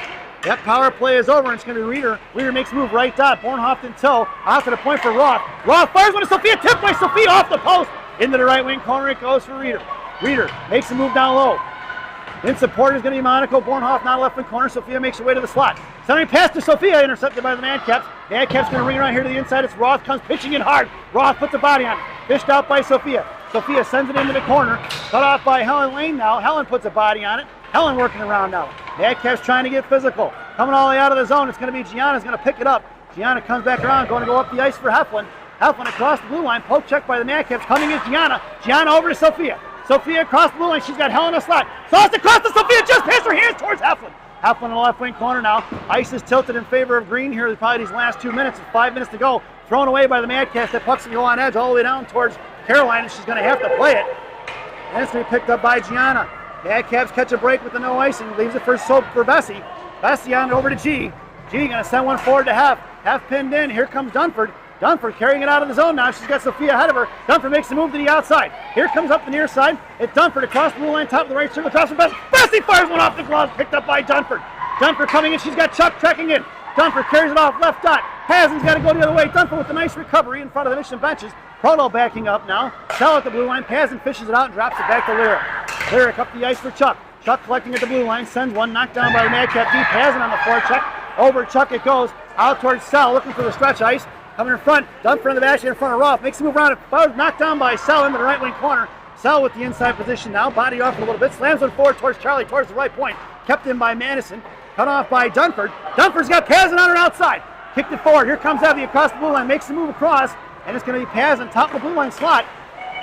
That power play is over, and it's going to be Reeder. Reeder makes a move right dot. Bornhoff in tow. Out to the point for Roth. Roth fires one to Sophia. Tipped by Sophia off the post. Into the right wing corner it goes for Reeder. Reeder makes a move down low. In support is going to be Monaco. Bornhoff now left wing corner. Sophia makes her way to the slot. Sending pass to Sophia. Intercepted by the Madcaps. Madcaps going to ring around here to the inside. It's Roth. Comes pitching in hard. Roth puts a body on it. Fished out by Sophia. Sophia sends it into the corner. Cut off by Helen Lane now. Helen puts a body on it. Helen working around now. Madcaps trying to get physical. Coming all the way out of the zone. It's going to be Gianna's going to pick it up. Gianna comes back around. Going to go up the ice for Heflin. Heflin across the blue line. Poke check by the Madcaps. Coming is Gianna. Gianna over to Sophia. Sophia across the blue line. She's got Helen in a slot. Sauced across to Sophia. Just past her hands towards Heflin. Heflin in the left wing corner now. Ice is tilted in favor of Green here. Probably these last 2 minutes. It's 5 minutes to go. Thrown away by the Madcaps. That puck's going to go on edge all the way down towards Caroline. And she's going to have to play it. And it's going to be picked up by Gianna. Madcaps catch a break with the no icing. Leaves it for Bessie. Bessie on over to G. G going to send one forward to Hef. Hef pinned in. Here comes Dunford. Dunford carrying it out of the zone now. She's got Sophia ahead of her. Dunford makes the move to the outside. Here comes up the near side. It's Dunford across the blue line, top of the right circle. Across from Bessie. Bessie fires one off the glove. Picked up by Dunford. Dunford coming in. She's got Chuck tracking in. Dunford carries it off left dot. Hazen's got to go the other way. Dunford with a nice recovery in front of the Mission benches. Proto backing up now. Sell at the blue line. Pazin fishes it out and drops it back to Lyric. Lyric up the ice for Chuck. Chuck collecting at the blue line. Sends one knocked down by the Madcap D. Pazin on the forecheck. Over Chuck it goes. Out towards Sell looking for the stretch ice. Coming in front. Dunford in the back in front of Roth. Makes a move around it. Knocked down by Sell into the right wing corner. Sell with the inside position now. Body off a little bit. Slams one forward towards Charlie towards the right point. kept in by Madison, cut off by Dunford. Dunford's got Pazin on her outside. Kicked it forward. Here comes Evie across the blue line, makes the move across, and it's going to be Pazin top of the blue line slot.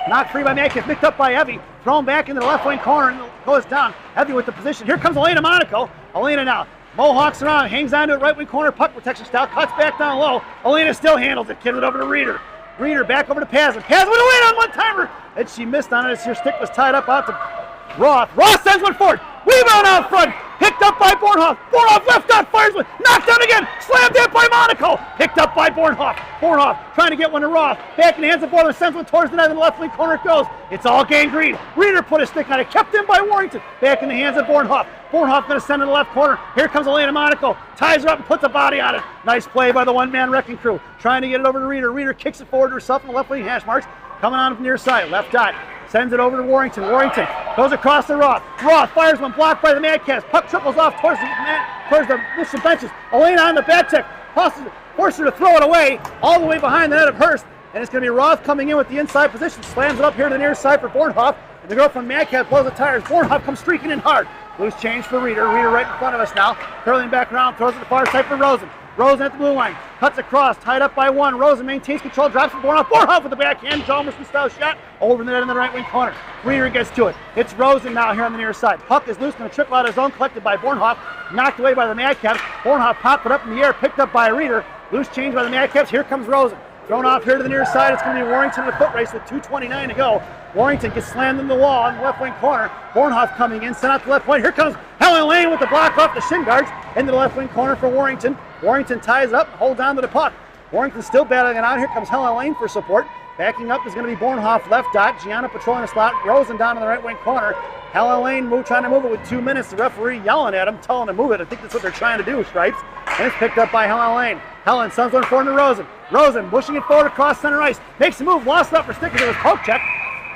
Knocked free by Madcap, picked up by Evie, thrown back into the left wing corner, and goes down. Evie with the position. Here comes Elena Monaco. Elena now mohawks around, hangs onto it, right wing corner, puck protection style, cuts back down low. Elena still handles it, kids it over to Reeder. Reeder back over to Pazin. Pazin with Elena on one-timer, and she missed on it as her stick was tied up out to Roth. Roth sends one forward. Rebound out front. Picked up by Bornhoff. Bornhoff left out, fires one. Knocked down again. Slammed in by Monaco. Picked up by Bornhoff. Bornhoff trying to get one to Roth. Back in the hands of Bornhoff. Sends one towards the net in the left wing corner it goes. It's all Gang Green. Reeder put a stick on it. Kept in by Warrington. Back in the hands of Bornhoff. Bornhoff going to send it to the left corner. Here comes Elena Monaco. Ties her up and puts a body on it. Nice play by the one-man wrecking crew. Trying to get it over to Reeder. Reeder kicks it forward to herself in the left wing hash marks. Coming on from the near side. Left dot. Sends it over to Warrington. Warrington goes across to Roth. Roth fires one, blocked by the Madcaps. Puck trickles off towards the Mission benches. Elena on the back check. Forces her to throw it away, all the way behind the net of Hurst. And it's going to be Roth coming in with the inside position. Slams it up here to the near side for Bornhoff. And the girl from Madcap blows the tires. Bornhoff comes streaking in hard. Loose change for Reeder. Reeder right in front of us now. Curling back around, throws it to the far side for Rosen. Rosen at the blue line. Cuts across, tied up by one. Rosen maintains control, drops from Bornhoff. Bornhoff with the backhand. Chalmerson style shot over the net in the right wing corner. Reeder gets to it. It's Rosen now here on the near side. Puck is loose, going to trickle out of his own, collected by Bornhoff. Knocked away by the Madcaps. Bornhoff popped it up in the air, picked up by Reeder. Loose change by the Madcaps. Here comes Rosen. Thrown off here to the near side. It's going to be Warrington in a foot race with 2:29 to go. Warrington gets slammed in the wall on the left wing corner. Bornhoff coming in, sent out the left point. Here comes Helen Lane with the block off the shin guards into the left wing corner for Warrington. Warrington ties up and holds on to the puck. Warrington still battling it out. Here comes Helen Lane for support. Backing up is going to be Bornhoff left dot. Gianna patrolling the slot. Rosen down in the right wing corner. Helen Lane trying to move it with 2 minutes. The referee yelling at him, telling him to move it. I think that's what they're trying to do, Stripes. And it's picked up by Helen Lane. Helen sends one forward to Rosen. Rosen pushing it forward across center ice. Makes a move, lost up for stickers. It was poke check.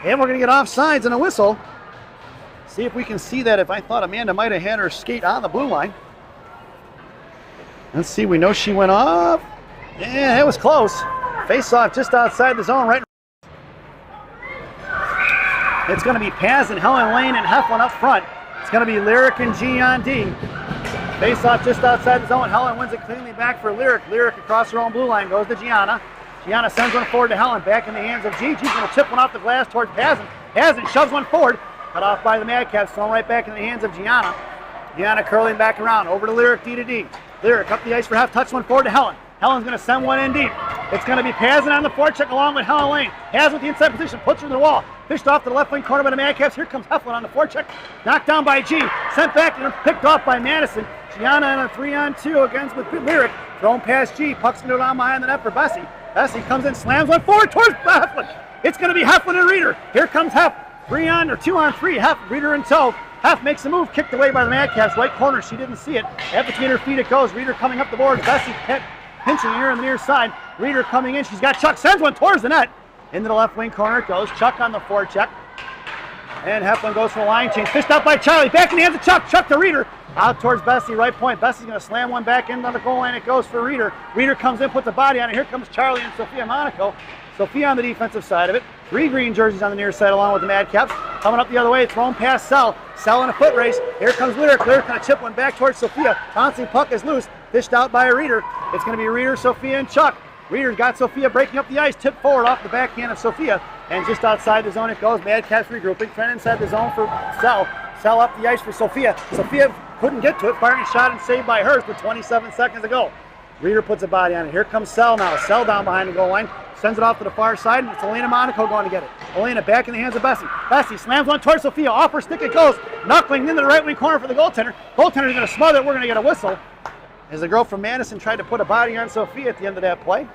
And we're going to get offsides and a whistle. See if we can see that. If I thought Amanda might have had her skate on the blue line. Let's see, we know she went off. Yeah, it was close. Face off just outside the zone, right. It's going to be Pazin, Helen Lane, and Heflin up front. It's going to be Lyric and G on D. Face off just outside the zone. Helen wins it cleanly back for Lyric. Lyric across her own blue line goes to Gianna. Gianna sends one forward to Helen, back in the hands of G. G's going to chip one off the glass towards Pazin. Pazin shoves one forward, cut off by the Madcaps, thrown right back in the hands of Gianna. Gianna curling back around, over to Lyric, D to D. Lyric up the ice for half, touch one forward to Helen. Helen's going to send one in deep. It's going to be Pazin on the forecheck along with Helen Lane. Pazin with the inside position, puts her in the wall. Fished off to the left wing corner by the Madcaps. Here comes Heflin on the forecheck. Knocked down by G. Sent back and picked off by Madison. Gianna on a 3-on-2 against with Lyric. Thrown past G. Puck's going to go down behind the net for Bessie. Bessie comes in, slams one forward towards Heflin. It's going to be Heflin and Reeder. Here comes Hef. 2-on-3. Hef, Reeder in tow. Hef makes a move, kicked away by the Madcaps. Right corner, she didn't see it. At between her feet it goes. Reeder coming up the board. Bessie pinching here on the near side. Reeder coming in. She's got Chuck. Sends one towards the net. Into the left wing corner it goes. Chuck on the forecheck. And Heflin goes for a line change. Fished out by Charlie. Back in the hands of Chuck. Chuck to Reeder. Out towards Bessie, right point. Bessie's going to slam one back in on the goal line. It goes for Reeder. Reeder comes in, puts a body on it. Here comes Charlie and Sophia Monaco. Sophia on the defensive side of it. 3 green jerseys on the near side along with the Madcaps. Coming up the other way, thrown past Sell. Sell in a foot race. Here comes Lyric. Lyric going to chip one back towards Sophia. Bouncing puck is loose. Fished out by a Reeder. It's going to be Reeder, Sophia, and Chuck. Reeder's got Sophia breaking up the ice. Tipped forward off the backhand of Sophia. And just outside the zone it goes. Madcaps regrouping. Trying inside the zone for Sell. Sell up the ice for Sophia. Sophia couldn't get to it. Firing a shot and saved by Hurst with 27 seconds to go. Reeder puts a body on it. Here comes Sell now. Sell down behind the goal line. Sends it off to the far side, and it's Elena Monaco going to get it. Elena back in the hands of Bessie. Bessie slams one towards Sophia. Off her stick it goes. Knuckling into the right wing corner for the goaltender. Goaltender's going to smother it. We're going to get a whistle. As the girl from Madison tried to put a body on Sophia at the end of that play.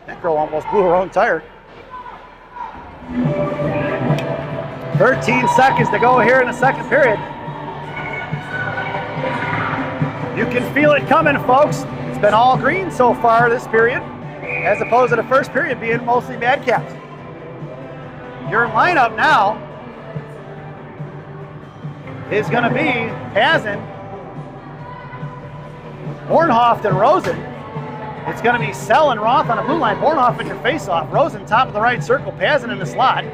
That girl almost blew her own tire. 13 seconds to go here in the second period. You can feel it coming, folks. It's been all green so far this period, as opposed to the first period being mostly Madcaps. Your lineup now is going to be Pazin, Bornhoff, and Rosen. It's going to be Sell and Roth on the blue line. Bornhoff in your face-off. Rosen top of the right circle. Pazin in the slot.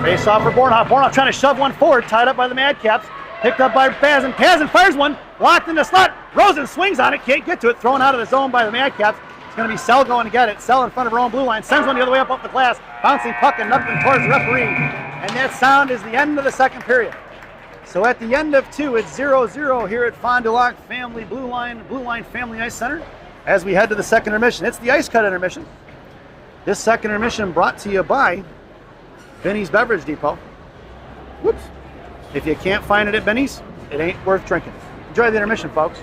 Face off for Bornhoff. Bornhoff trying to shove one forward, tied up by the Madcaps. Picked up by Pazin. Pazin fires one, locked in the slot. Rosen swings on it, can't get to it. Thrown out of the zone by the Madcaps. It's going to be Sell going to get it. Sell in front of her own blue line. Sends one the other way up the glass. Bouncing puck and nothing towards the referee. And that sound is the end of the second period. So at the end of 2, it's 0-0 here at Fond du Lac Family Blue Line Family Ice Center as we head to the second intermission. It's the Ice Cut intermission. This second intermission brought to you by Benny's Beverage Depot. Whoops. If you can't find it at Benny's, it ain't worth drinking. Enjoy the intermission, folks.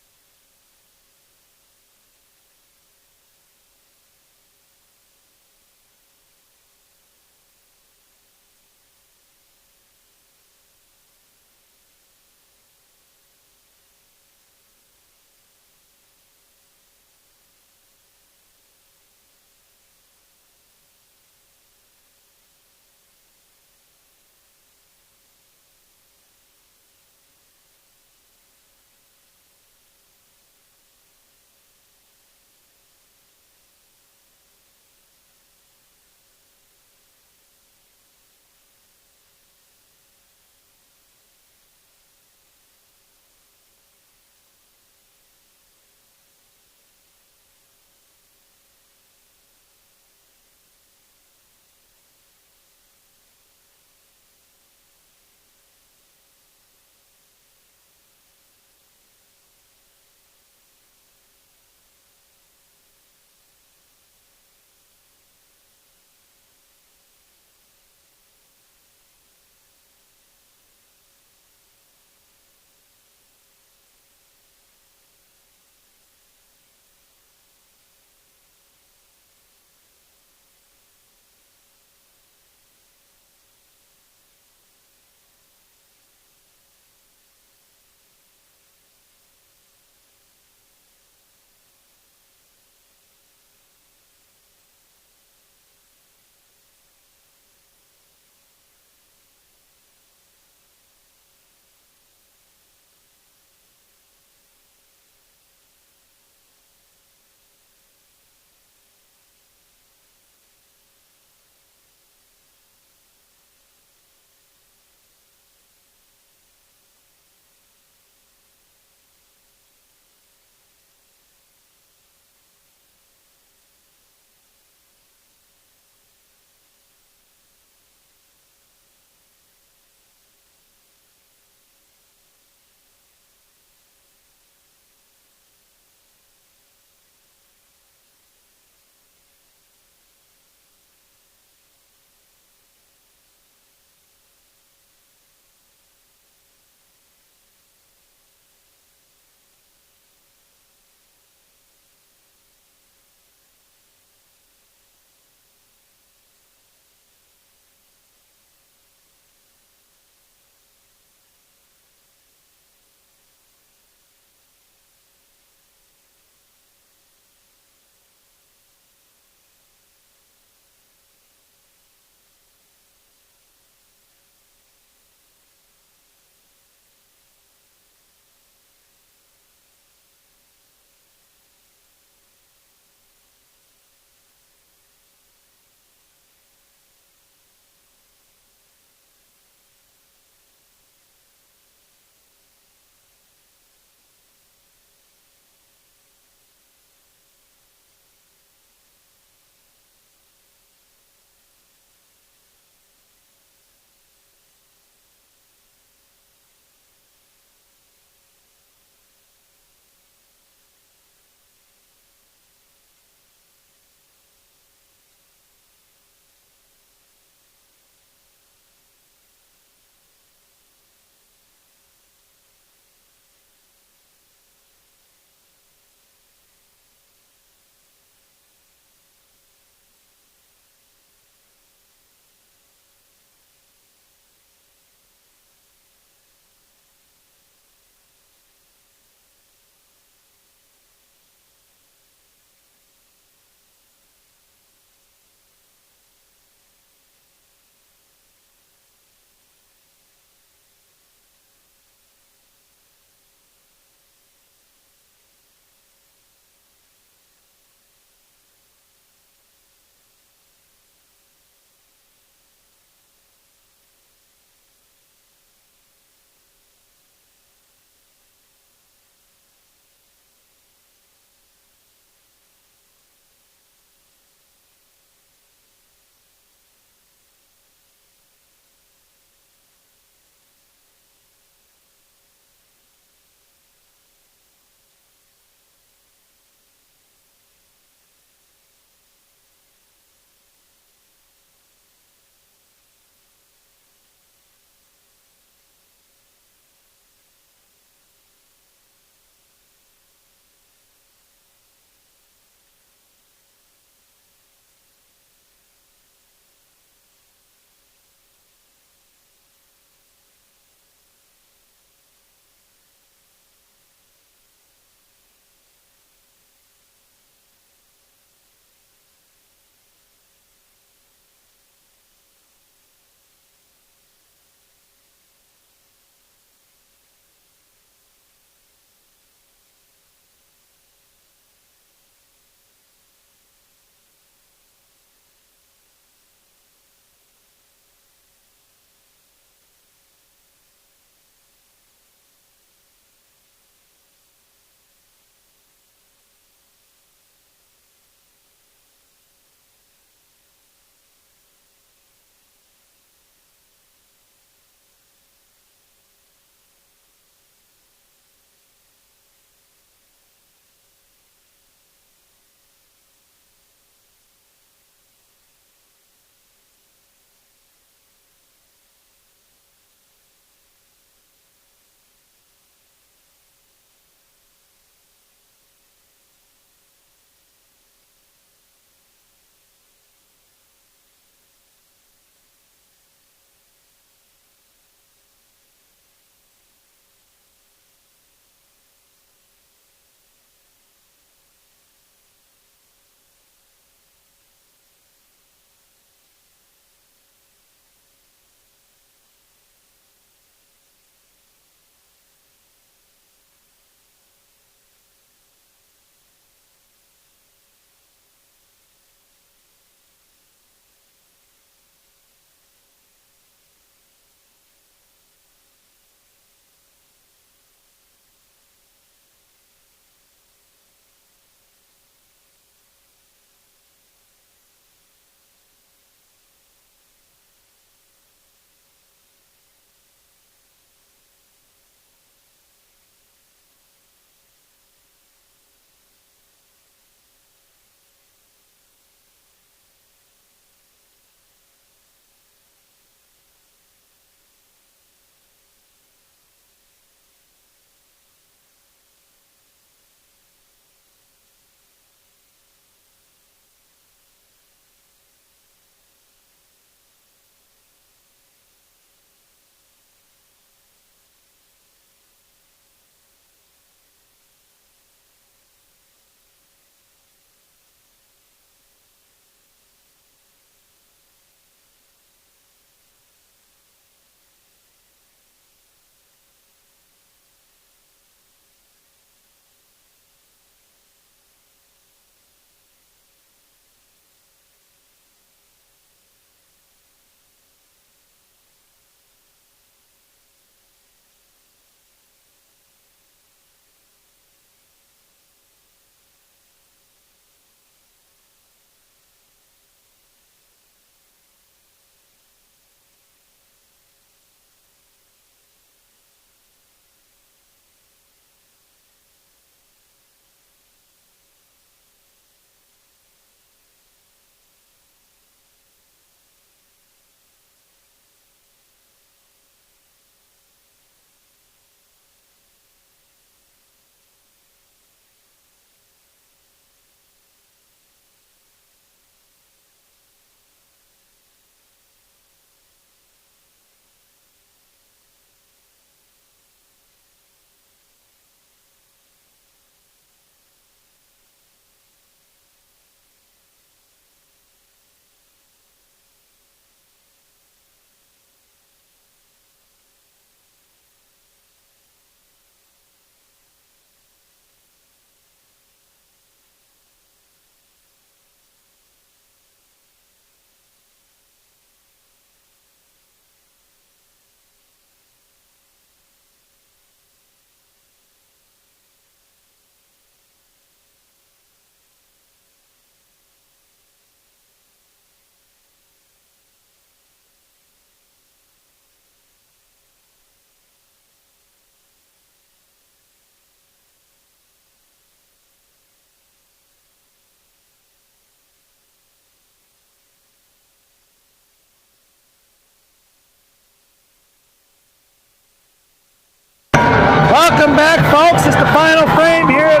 Welcome back, folks. It's the final frame here at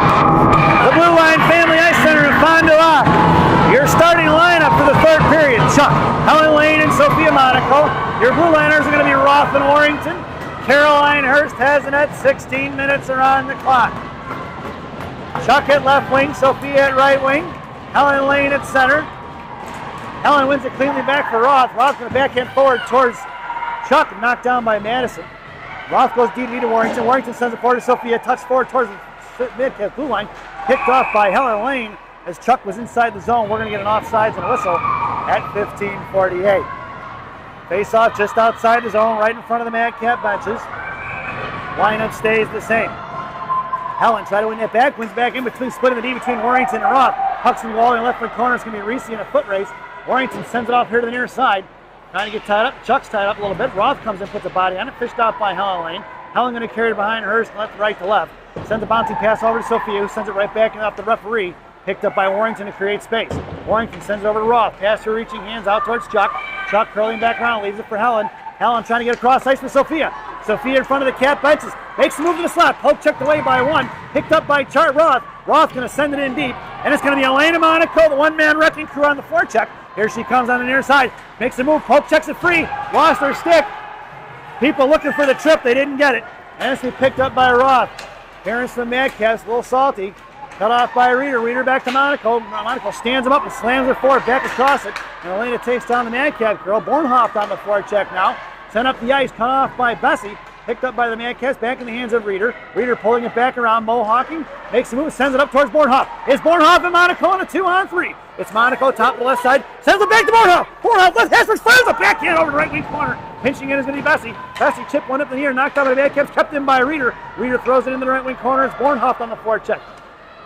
the Blue Line Family Ice Center in Fond du Lac. Your starting lineup for the third period: Chuck, Helen Lane, and Sophia Monaco. Your Blue Liners are going to be Roth and Warrington. Caroline Hurst has the net. 16 minutes are on the clock. Chuck at left wing, Sophia at right wing, Helen Lane at center. Helen wins it cleanly back for Roth. Roth's going to backhand forward towards Chuck, knocked down by Madison. Roth goes deep to Warrington. Warrington sends it forward to Sophia. Touch forward towards the mid-cap blue line. Picked off by Helen Lane as Chuck was inside the zone. We're going to get an offsides and a whistle at 15:48. Face-off just outside the zone, right in front of the madcap benches. Lineup stays the same. Helen tried to win that back. Wins back in between, splitting the D between Warrington and Roth. Hucks in the wall in the left front corner. It's going to be Reese in a foot race. Warrington sends it off here to the near side. Trying to get tied up. Chuck's tied up a little bit. Roth comes in, puts a body on it. Fished off by Helen Lane. Helen going to carry it behind Hurst, left, right to left. Sends a bouncing pass over to Sophia, who sends it right back and off the referee. Picked up by Warrington to create space. Warrington sends it over to Roth. Pass her reaching hands out towards Chuck. Chuck curling back around, leaves it for Helen. Helen trying to get across ice for Sophia. Sophia in front of the cap benches. Makes the move to the slot. Poke checked away by one. Picked up by Roth. Roth going to send it in deep. And it's going to be Elena Monaco, the one-man wrecking crew on the forecheck. Here she comes on the near side. Makes the move. Poke checks it free. Lost her stick. People looking for the trip. They didn't get it. And it's picked up by Roth. Parents from Madcaps, a little salty. Cut off by Reeder. Reeder back to Monaco. Monaco stands him up and slams her forward back across it. And Elena takes down the Madcap girl. Bornhoff on the forecheck now. Sent up the ice. Cut off by Bessie. Picked up by the Madcaps, back in the hands of Reeder. Reeder pulling it back around, mohawking, makes the move, sends it up towards Bornhoff. It's Bornhoff and Monaco on a 2-on-3. It's Monaco, top of the left side, sends it back to Bornhoff. Bornhoff left hash, slams a backhand over the right wing corner. Pinching in is going to be Bessie. Bessie chipped one up in the air, knocked out by the Madcaps, kept in by Reeder. Reeder throws it into the right wing corner. It's Bornhoff on the forecheck.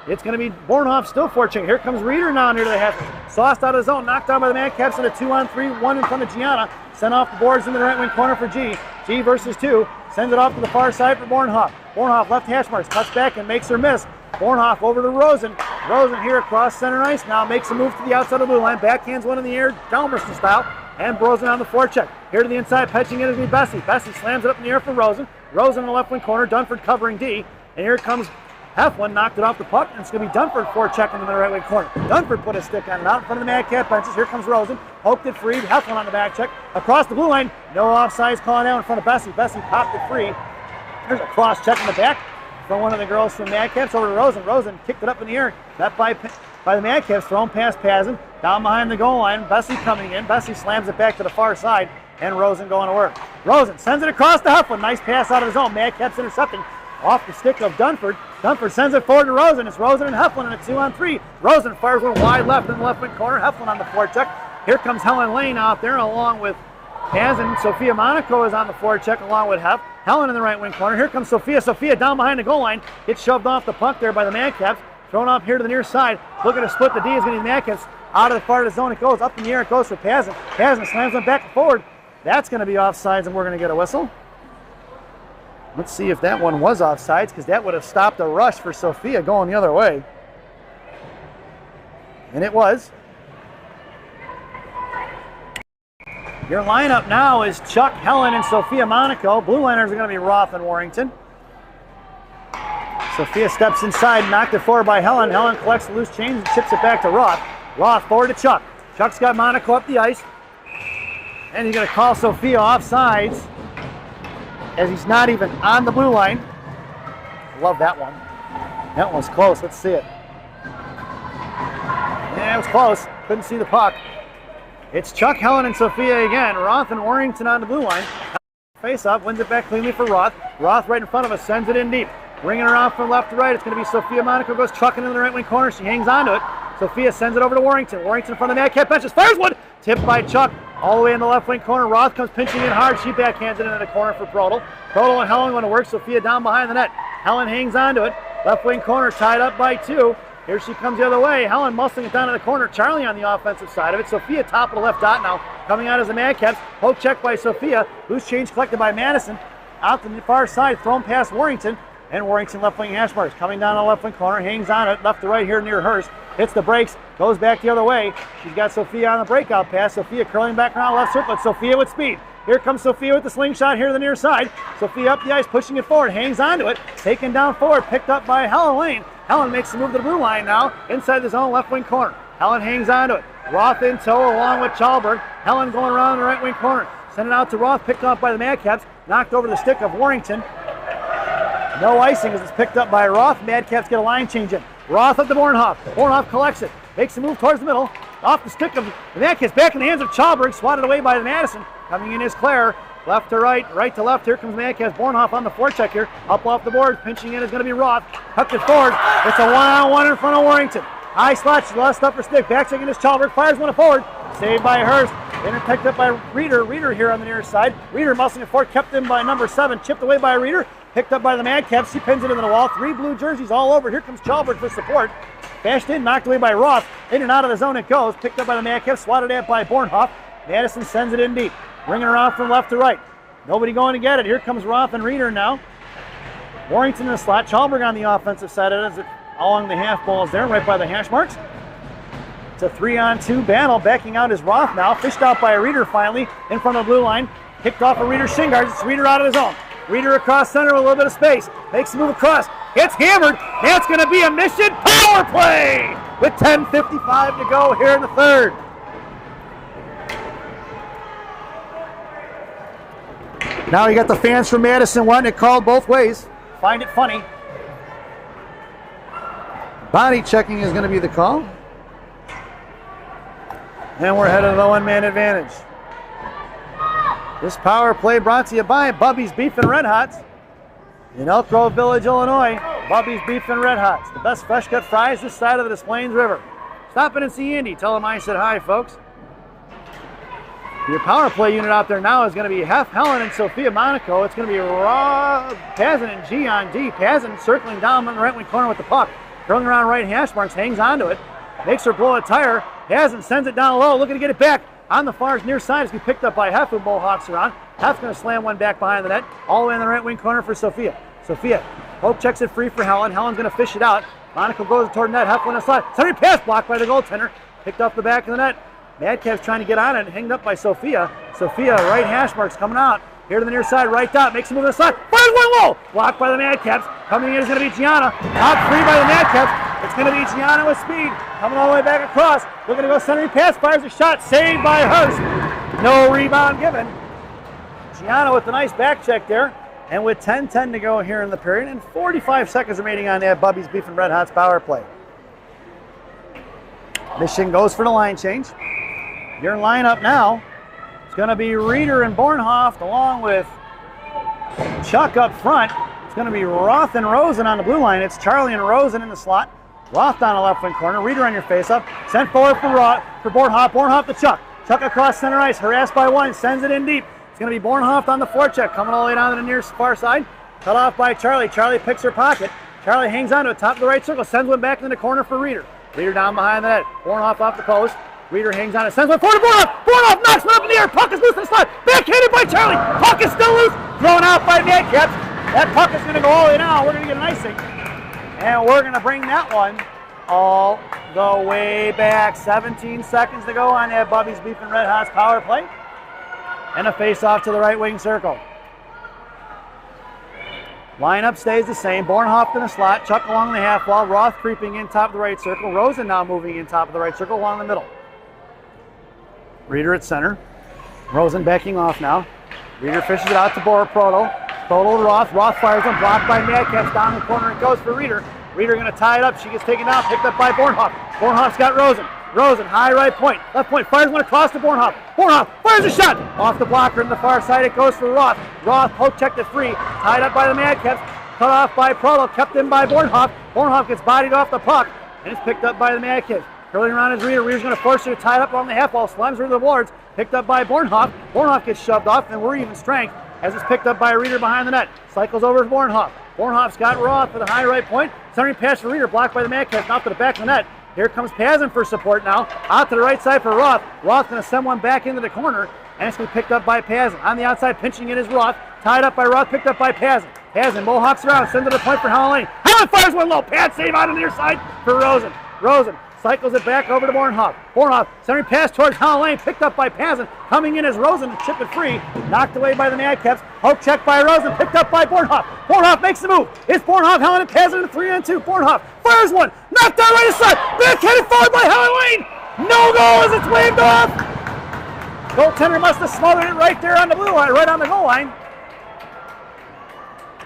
It's going to be Bornhoff still forechecking. Here comes Reeder now near the half. Sauced out of the zone, knocked down by the Madcaps in a 2-on-3, one in front of Gianna. Sent off the boards into the right wing corner for G. G versus 2. Sends it off to the far side for Bornhoff. Bornhoff left hash marks, cuts back and makes her miss. Bornhoff over to Rosen. Rosen here across center ice now makes a move to the outside of the blue line. Backhands one in the air, Dalmerson style. And Rosen on the forecheck. Here to the inside, pitching in is going to be Bessie. Bessie slams it up in the air for Rosen. Rosen in the left wing corner, Dunford covering D. And here comes Heflin, knocked it off the puck, and it's going to be Dunford forechecking in the right wing corner. Dunford put a stick on it out in front of the Madcap benches. Here comes Rosen, poked it free. Heflin on the back check. Across the blue line, no offsides calling out in front of Bessie. Bessie popped it free. There's a cross check in the back from one of the girls from Madcaps over to Rosen. Rosen kicked it up in the air. That by the Madcaps, thrown past Pazin. Down behind the goal line, Bessie coming in. Bessie slams it back to the far side, and Rosen going to work. Rosen sends it across to Heflin. Nice pass out of the zone. Madcaps intercepting. Off the stick of Dunford. Dunford sends it forward to Rosen. It's Rosen and Heflin in a 2-on-3. Rosen fires one wide left in the left wing corner. Heflin on the forecheck. Here comes Helen Lane out there along with Pazin. Sophia Monaco is on the forecheck along with Helen in the right wing corner. Here comes Sophia. Sophia down behind the goal line. Gets shoved off the puck there by the Madcaps. Thrown off here to the near side. Looking to split the D is going to be Madcaps. Out of the far of the zone it goes. Up in the air it goes for Pazin. Pazin slams them back and forward. That's going to be offsides and we're going to get a whistle. Let's see if that one was offsides, because that would have stopped a rush for Sophia going the other way. And it was. Your lineup now is Chuck, Helen, and Sophia Monaco. Blue liners are going to be Roth and Warrington. Sophia steps inside, knocked it forward by Helen. Helen collects the loose change and chips it back to Roth. Roth forward to Chuck. Chuck's got Monaco up the ice. And he's going to call Sophia offsides, as he's not even on the blue line. Love that one. That one was close. Let's see it. Yeah, it was close. Couldn't see the puck. It's Chuck, Helen, and Sophia again. Roth and Warrington on the blue line. Face off, wins it back cleanly for Roth. Roth right in front of us, sends it in deep. Bringing her around from left to right. It's going to be Sophia Monaco, goes trucking in the right wing corner. She hangs onto it. Sophia sends it over to Warrington. Warrington in front of the Madcap benches. Fires one. Tipped by Chuck. All the way in the left wing corner. Roth comes pinching in hard. She backhands it into the corner for Prodel. Prodel and Helen want to work. Sophia down behind the net. Helen hangs onto it. Left wing corner tied up by 2. Here she comes the other way. Helen muscling it down to the corner. Charlie on the offensive side of it. Sophia top of the left dot now. Coming out as the Madcaps. Poke check by Sophia. Loose change collected by Madison. Out to the far side. Thrown past Warrington. And Warrington left wing hash marks. Coming down the left wing corner. Hangs on it. Left to right here near Hurst. Hits the brakes. Goes back the other way. She's got Sophia on the breakout pass. Sophia curling back around left circle. It's Sophia with speed. Here comes Sophia with the slingshot here to the near side. Sophia up the ice, pushing it forward, hangs onto it, taken down forward, picked up by Helen Lane. Helen makes the move to the blue line now, inside the zone, left wing corner. Helen hangs onto it. Roth in tow along with Chalberg. Helen going around the right wing corner. Send it out to Roth, picked up by the Madcaps, knocked over the stick of Warrington. No icing as it's picked up by Roth. Madcaps get a line change in. Roth up to Bornhoff. Bornhoff collects it, makes the move towards the middle. Off the stick of the Madcaps, back in the hands of Chalberg, swatted away by the Madison. Coming in is Claire. Left to right, right to left. Here comes Madcaps. Bornhoff on the forecheck here. Up off the board, pinching in is going to be Roth. Tucked it forward. It's a one-on-one in front of Warrington. High slot, she lost upper stick. Back checking is Chalberg. Fires one forward. Saved by Hurst. Then picked up by Reeder. Reeder here on the near side. Reeder muscling it forward. Kept in by number 7. Chipped away by Reeder. Picked up by the Madcaps. She pins it into the wall. 3 blue jerseys all over. Here comes Chalberg for support. Bashed in, knocked away by Roth. In and out of the zone it goes. Picked up by the Madcaps. Swatted at by Bornhoff. Madison sends it in deep. Bringing around from left to right. Nobody going to get it. Here comes Roth and Reeder now. Warrington in the slot. Chalberg on the offensive side of it. Along the half balls there, right by the hash marks. It's a 3-on-2 battle. Backing out is Roth now. Fished out by Reeder finally in front of the blue line. Kicked off of Reeder's shin guards. It's Reeder out of his zone. Reeder across center with a little bit of space. Makes the move across. Gets hammered. That's going to be a mission power play with 10:55 to go here in the third. Now you got the fans from Madison wanting it called both ways. Find it funny. Body checking is going to be the call. And we're headed to the one-man advantage. This power play brought to you by Bubby's Beef and Red Hots in Elk Grove Village, Illinois. Bubby's Beef and Red Hots, the best fresh cut fries this side of the Des Plaines River. Stop in and see Andy. Tell him I said hi, folks. Your power play unit out there now is going to be Helen and Sophia Monaco. It's going to be Pazin and G on D. Pazin circling down on the right wing corner with the puck. Curling around right hash marks, hangs onto it. Makes her blow a tire. Pazin sends it down low, looking to get it back. On the far near side, it's going to be picked up by Heff, who Mohawks around. Heff's going to slam one back behind the net. All the way in the right wing corner for Sophia. Sophia, Hope checks it free for Helen. Helen's going to fish it out. Monaco goes toward net. Heff on the slide. Centering pass blocked by the goaltender. Picked off the back of the net. Madcap's trying to get on it, hanged up by Sophia. Sophia, right hash marks coming out. Here to the near side, right dot, makes a move to the side. Fires one low! Blocked by the Madcaps. Coming in is going to be Gianna. Out free by the Madcaps. It's going to be Gianna with speed. Coming all the way back across. Looking to go centering pass. Fires a shot. Saved by Hurst. No rebound given. Gianna with a nice back check there. And with 10:10 to go here in the period and 45 seconds remaining on that Bubby's Beef and Red Hots power play. Mission goes for the line change. Your lineup now is going to be Reeder and Bornhoff along with Chuck up front. It's going to be Roth and Rosen on the blue line. It's Charlie and Rosen in the slot. Roth down the left wing corner. Reeder on your face-up. Sent forward for Bornhoff. Bornhoff to Chuck. Chuck across center ice. Harassed by one. Sends it in deep. It's going to be Bornhoff on the forecheck. Coming all the way down to the near far side. Cut off by Charlie. Charlie picks her pocket. Charlie hangs on to the top of the right circle. Sends one back in the corner for Reeder. Reeder down behind the net. Bornhoff off the post. Reeder hangs on it. Sends one forward to Bornhoff. Bornhoff knocks one up in the air. Puck is loose in the slot. Backhanded by Charlie. Puck is still loose. Thrown out by Madcaps. That puck is going to go all the way down. We're going to get an icing. And we're going to bring that one all the way back. 17 seconds to go on that Bubby's Beef and Red Hots power play. And a face-off to the right wing circle. Lineup stays the same. Bornhoff in the slot. Chuck along the half wall. Roth creeping in top of the right circle. Rosen now moving in top of the right circle along the middle. Reeder at center. Rosen backing off now. Reeder fishes it out to Proto. Proto to Roth. Roth fires one. Blocked by Madcaps. Down the corner it goes for Reeder. Reeder going to tie it up. She gets taken down. Picked up by Bornhoff. Bornhoff's got Rosen. Rosen, high right point. Left point. Fires one across to Bornhoff. Bornhoff fires a shot. Off the blocker in the far side. It goes for Roth. Roth poke checked it free. Tied up by the Madcaps. Cut off by Proto. Kept in by Bornhoff. Bornhoff gets bodied off the puck. And it's picked up by the Madcaps. Curling around is Reeder. Reeder's going to force her to tie it up on the half wall. Slams her to the boards. Picked up by Bornhoff. Bornhoff gets shoved off, and we're even strength as it's picked up by Reeder behind the net. Cycles over to Bornhoff. Bornhoff's got Roth for the high right point. Centering pass for Reeder. Blocked by the Madcaps. Out to the back of the net. Here comes Pazin for support now. Out to the right side for Roth. Roth going to send one back into the corner, and it's going to be picked up by Pazin. On the outside, pinching in is Roth. Tied up by Roth. Picked up by Pazin. Pazin Mohawks around. Sends to the point for Helen Lane. Helen fires one low. Pad save out on the near side for Rosen. Rosen cycles it back over to Bornhoff. Bornhoff, centering pass towards Helen Lane, picked up by Pazin. Coming in is Rosen to chip it free. Knocked away by the Madcaps. Poke check by Rosen, picked up by Bornhoff. Bornhoff makes the move. It's Bornhoff, Helen, and Pazin in a 3-on-2. Bornhoff fires one. Knocked down right aside. Backhanded forward by Helen Lane. No goal as it's waved off. Goaltender must have smothered it right there on the blue line, right on the goal line.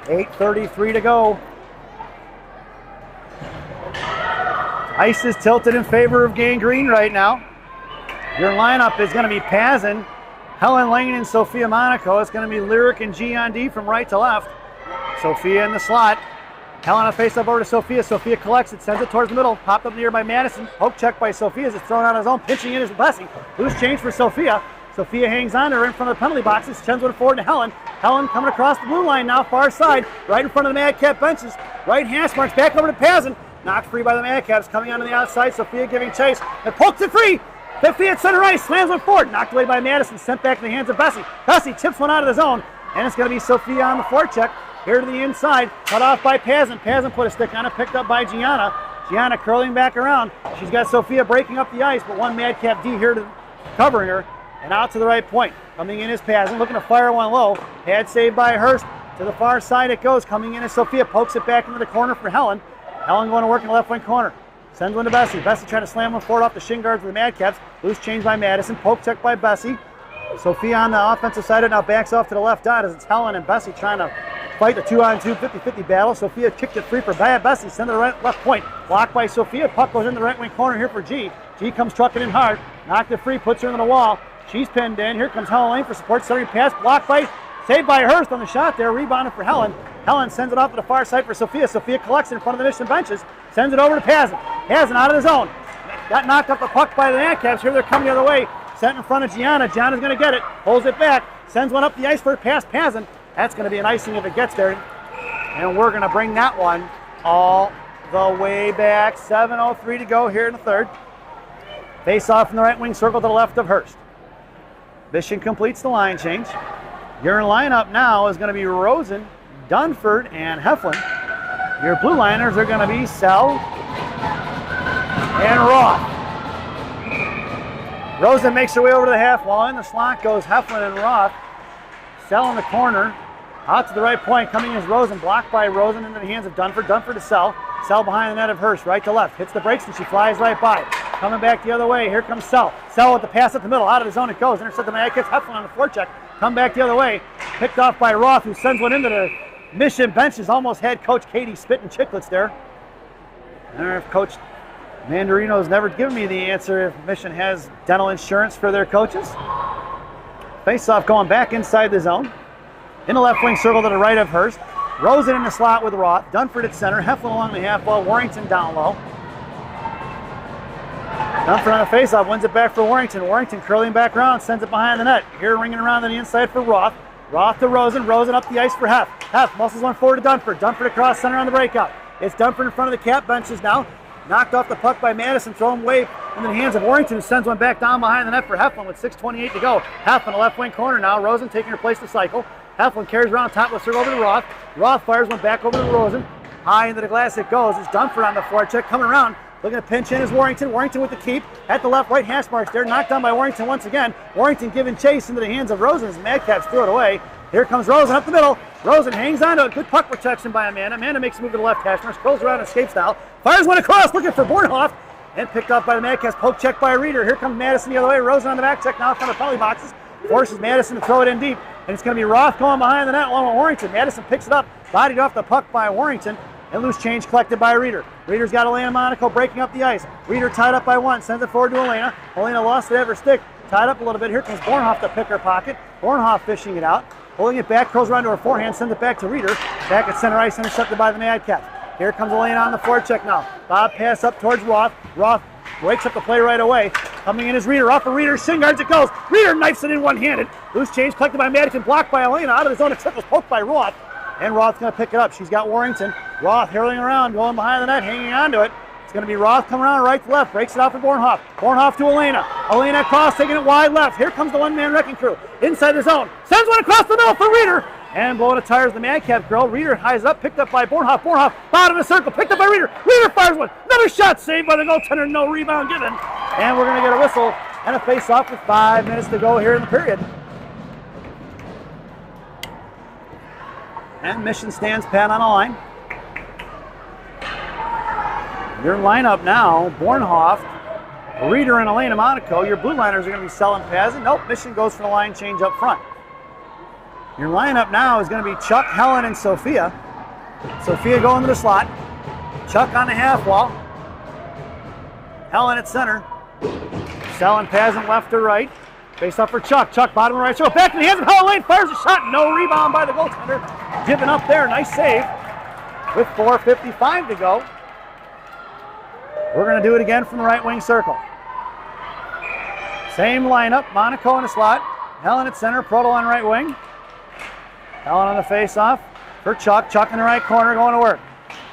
8:33 to go. Ice is tilted in favor of Gang Green right now. Your lineup is going to be Pazin, Helen Lane, and Sophia Monaco. It's going to be Lyric and G on D from right to left. Sophia in the slot. Helen a face up over to Sophia. Sophia collects it, sends it towards the middle. Popped up near by Madison. Poke check by Sophia as it's thrown on his own. Pinching in is Bessie. Loose change for Sophia. Sophia hangs on to her in front of the penalty boxes. Sends one forward to Helen. Helen coming across the blue line now, far side, right in front of the Madcap benches. Right hash marks back over to Pazin. Knocked free by the Madcaps, coming onto the outside. Sophia giving chase and pokes it free. 50 at center ice, slams one forward. Knocked away by Madison, sent back in the hands of Bessie. Bessie chips one out of the zone, and it's going to be Sophia on the forecheck. Here to the inside, cut off by Pazin. Pazin put a stick on it, picked up by Gianna. Gianna curling back around. She's got Sophia breaking up the ice, but one Madcap D here to covering her. And out to the right point. Coming in is Pazin, looking to fire one low. Pad saved by Hurst. To the far side it goes. Coming in is Sophia, pokes it back into the corner for Helen. Helen going to work in the left wing corner. Sends one to Bessie. Bessie trying to slam one forward off the shin guards of the Madcaps. Loose change by Madison. Poke check by Bessie. Sophia on the offensive side now backs off to the left dot as it's Helen and Bessie trying to fight the 2-on-2 50-50 battle. Sophia kicked it free for Bessie. Send it to the left point. Blocked by Sophia. Puck goes in the right wing corner here for G. G comes trucking in hard. Knocked it free. Puts her into the wall. She's pinned in. Here comes Helen Lane for support. Centering pass. Blocked by, saved by Hurst on the shot there. Rebounded for Helen. Helen sends it off to the far side for Sophia. Sophia collects it in front of the Mission benches. Sends it over to Pazin. Pazin out of the zone. Got knocked up the puck by the Madcaps. Here they're coming the other way. Sent in front of Gianna. Gianna's going to get it. Holds it back. Sends one up the ice for it past Pazin. That's going to be an icing if it gets there. And we're going to bring that one all the way back. 7:03 to go here in the third. Face off in the right wing circle to the left of Hurst. Mission completes the line change. Your lineup now is going to be Rosen, Dunford, and Heflin. Your blue liners are going to be Sell and Roth. Rosen makes her way over to the half wall. In the slot goes Heflin and Roth. Sell in the corner. Out to the right point. Coming is Rosen. Blocked by Rosen into the hands of Dunford. Dunford to Sell. Sell behind the net of Hurst. Right to left. Hits the brakes and she flies right by. Coming back the other way. Here comes Sell. Sell with the pass up the middle. Out of the zone it goes. Intercept the man. Gets Heflin on the forecheck. Come back the other way. Picked off by Roth, who sends one into the Mission benches. Almost had Coach Katie spitting chicklets there. I don't know if Coach Mandarino's never given me the answer if Mission has dental insurance for their coaches. Face-off going back inside the zone. In the left wing circle to the right of Hurst. Rosen in the slot with Roth. Dunford at center. Heflin along the half wall. Warrington down low. Dunford on the face-off. Wins it back for Warrington. Warrington curling back around. Sends it behind the net. Here ringing around on the inside for Roth. Roth to Rosen. Rosen up the ice for Hef. Hef muscles one forward to Dunford. Dunford across center on the breakout. It's Dunford in front of the cap benches now. Knocked off the puck by Madison. Thrown away into the hands of Warrington, who sends one back down behind the net for Heflin with 6:28 to go. Hef in the left wing corner now. Rosen taking her place to cycle. Heflin carries around top with her over to Roth. Roth fires one back over to Rosen. High into the glass it goes. It's Dunford on the forecheck. Coming around. Looking to pinch in is Warrington. Warrington with the keep. At the left, right hash marks there. Knocked down by Warrington once again. Warrington giving chase into the hands of Rosen as the Madcaps throw it away. Here comes Rosen up the middle. Rosen hangs on to it. Good puck protection by Amanda. Amanda makes a move to the left hash marks. Goes around escape style. Fires one across looking for Bornhoff. And picked up by the Madcaps. Poke check by Reeder. Here comes Madison the other way. Rosen on the back check now in front of the penalty boxes. Forces Madison to throw it in deep. And it's going to be Roth going behind the net along with Warrington. Madison picks it up. Bodied off the puck by Warrington. And loose change collected by Reeder. Reeder's got Elena Monaco breaking up the ice. Reeder tied up by one. Sends it forward to Elena. Elena lost it at her stick. Tied up a little bit. Here comes Bornhoff to pick her pocket. Bornhoff fishing it out. Pulling it back. Curls around to her forehand. Sends it back to Reeder. Back at center ice. Intercepted by the Madcaps. Here comes Elena on the forecheck now. Bob pass up towards Roth. Roth breaks up the play right away. Coming in is Reeder. Off of Reeder's shin guards it goes. Reeder knifes it in one-handed. Loose change collected by Madison. Blocked by Elena. Out of the zone. It triples. Poked by Roth. And Roth's going to pick it up. She's got Warrington. Roth hurling around, going behind the net, hanging on to it. It's going to be Roth coming around right to left. Breaks it out for Bornhoff. Bornhoff to Elena. Elena across, taking it wide left. Here comes the one-man wrecking crew. Inside the zone. Sends one across the middle for Reeder. And blowing the tires, the Madcap girl. Reeder highs up, picked up by Bornhoff. Bornhoff, bottom of the circle, picked up by Reeder. Reeder fires one. Another shot saved by the goaltender. No rebound given. And we're going to get a whistle and a face-off with 5 minutes to go here in the period. And Mission stands pat on the line. Your lineup now, Bornhoff, Reeder, and Elena Monaco. Your blue liners are going to be selling Pazin. Nope, Mission goes for the line change up front. Your lineup now is going to be Chuck, Helen, and Sophia. Sophia going to the slot. Chuck on the half wall. Helen at center. Selling Pazin left to right. Face up for Chuck. Chuck bottom right. So back in the hands of Helen Lane. Fires a shot. No rebound by the goaltender. Giving up there. Nice save. With 4:55 to go. We're going to do it again from the right wing circle. Same lineup. Monaco in the slot. Helen at center. Proto on right wing. Helen on the face-off for Chuck. Chuck in the right corner going to work.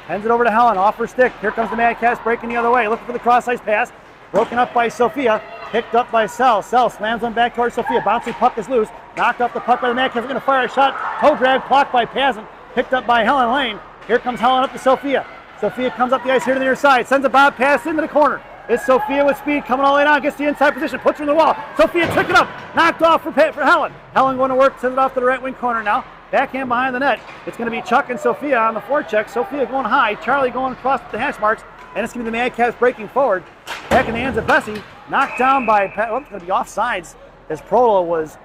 Hands it over to Helen. Off her stick. Here comes the Madcats breaking the other way. Looking for the cross-ice pass. Broken up by Sophia. Picked up by Sell. Sell slams one back towards Sophia. Bouncing puck is loose. Knocked off the puck by the Madcats. They're going to fire a shot. Toe drag blocked by Pazin. Picked up by Helen Lane. Here comes Helen up to Sophia. Sophia comes up the ice here to the near side. Sends a bob pass into the corner. It's Sophia with speed coming all the way down. Gets the inside position. Puts her in the wall. Sophia took it up. Knocked off for Helen. Helen going to work. Sends it off to the right wing corner now. Backhand behind the net. It's going to be Chuck and Sophia on the forecheck. Sophia going high. Charlie going across the hash marks. And it's going to be the Madcats breaking forward. Back in the hands of Bessie. Knocked down by, it's going to be offsides as Proto was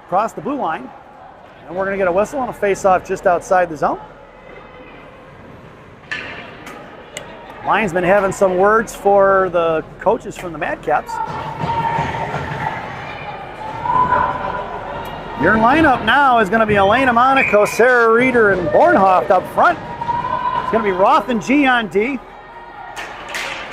across the blue line. And we're going to get a whistle and a face-off just outside the zone. Linesman having some words for the coaches from the Madcaps. Your lineup now is going to be Elena Monaco, Sarah Reeder, and Bornhoff up front. It's going to be Roth and G on D.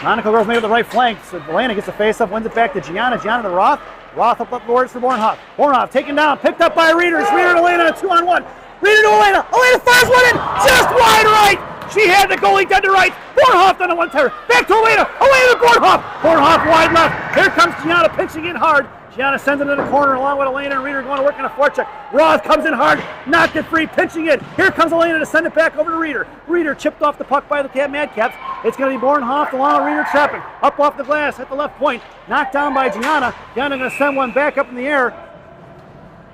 Monaco girls made up the right flank, so Elena gets the face-up, wins it back to Gianna. Gianna to Roth. Roth up the boards for Bornhoff. Bornhoff taken down, picked up by Reeder. It's Reeder and Elena on a 2-on-1. Reeder to Elena. Elena fires one in, just wide right. She had the goalie dead to right. Bornhoff on the one-timer. Back to Elena. Elena to Bornhoff. Bornhoff wide left. Here comes Gianna pinching in hard. Gianna sends it in the corner along with Elena and Reeder going to work on a forecheck. Roth comes in hard, knocked it free, pinching it. Here comes Elena to send it back over to Reeder. Reeder chipped off the puck by the Madcaps. It's going to be Bornhoff along with Reeder trapping. Up off the glass at the left point. Knocked down by Gianna. Gianna going to send one back up in the air.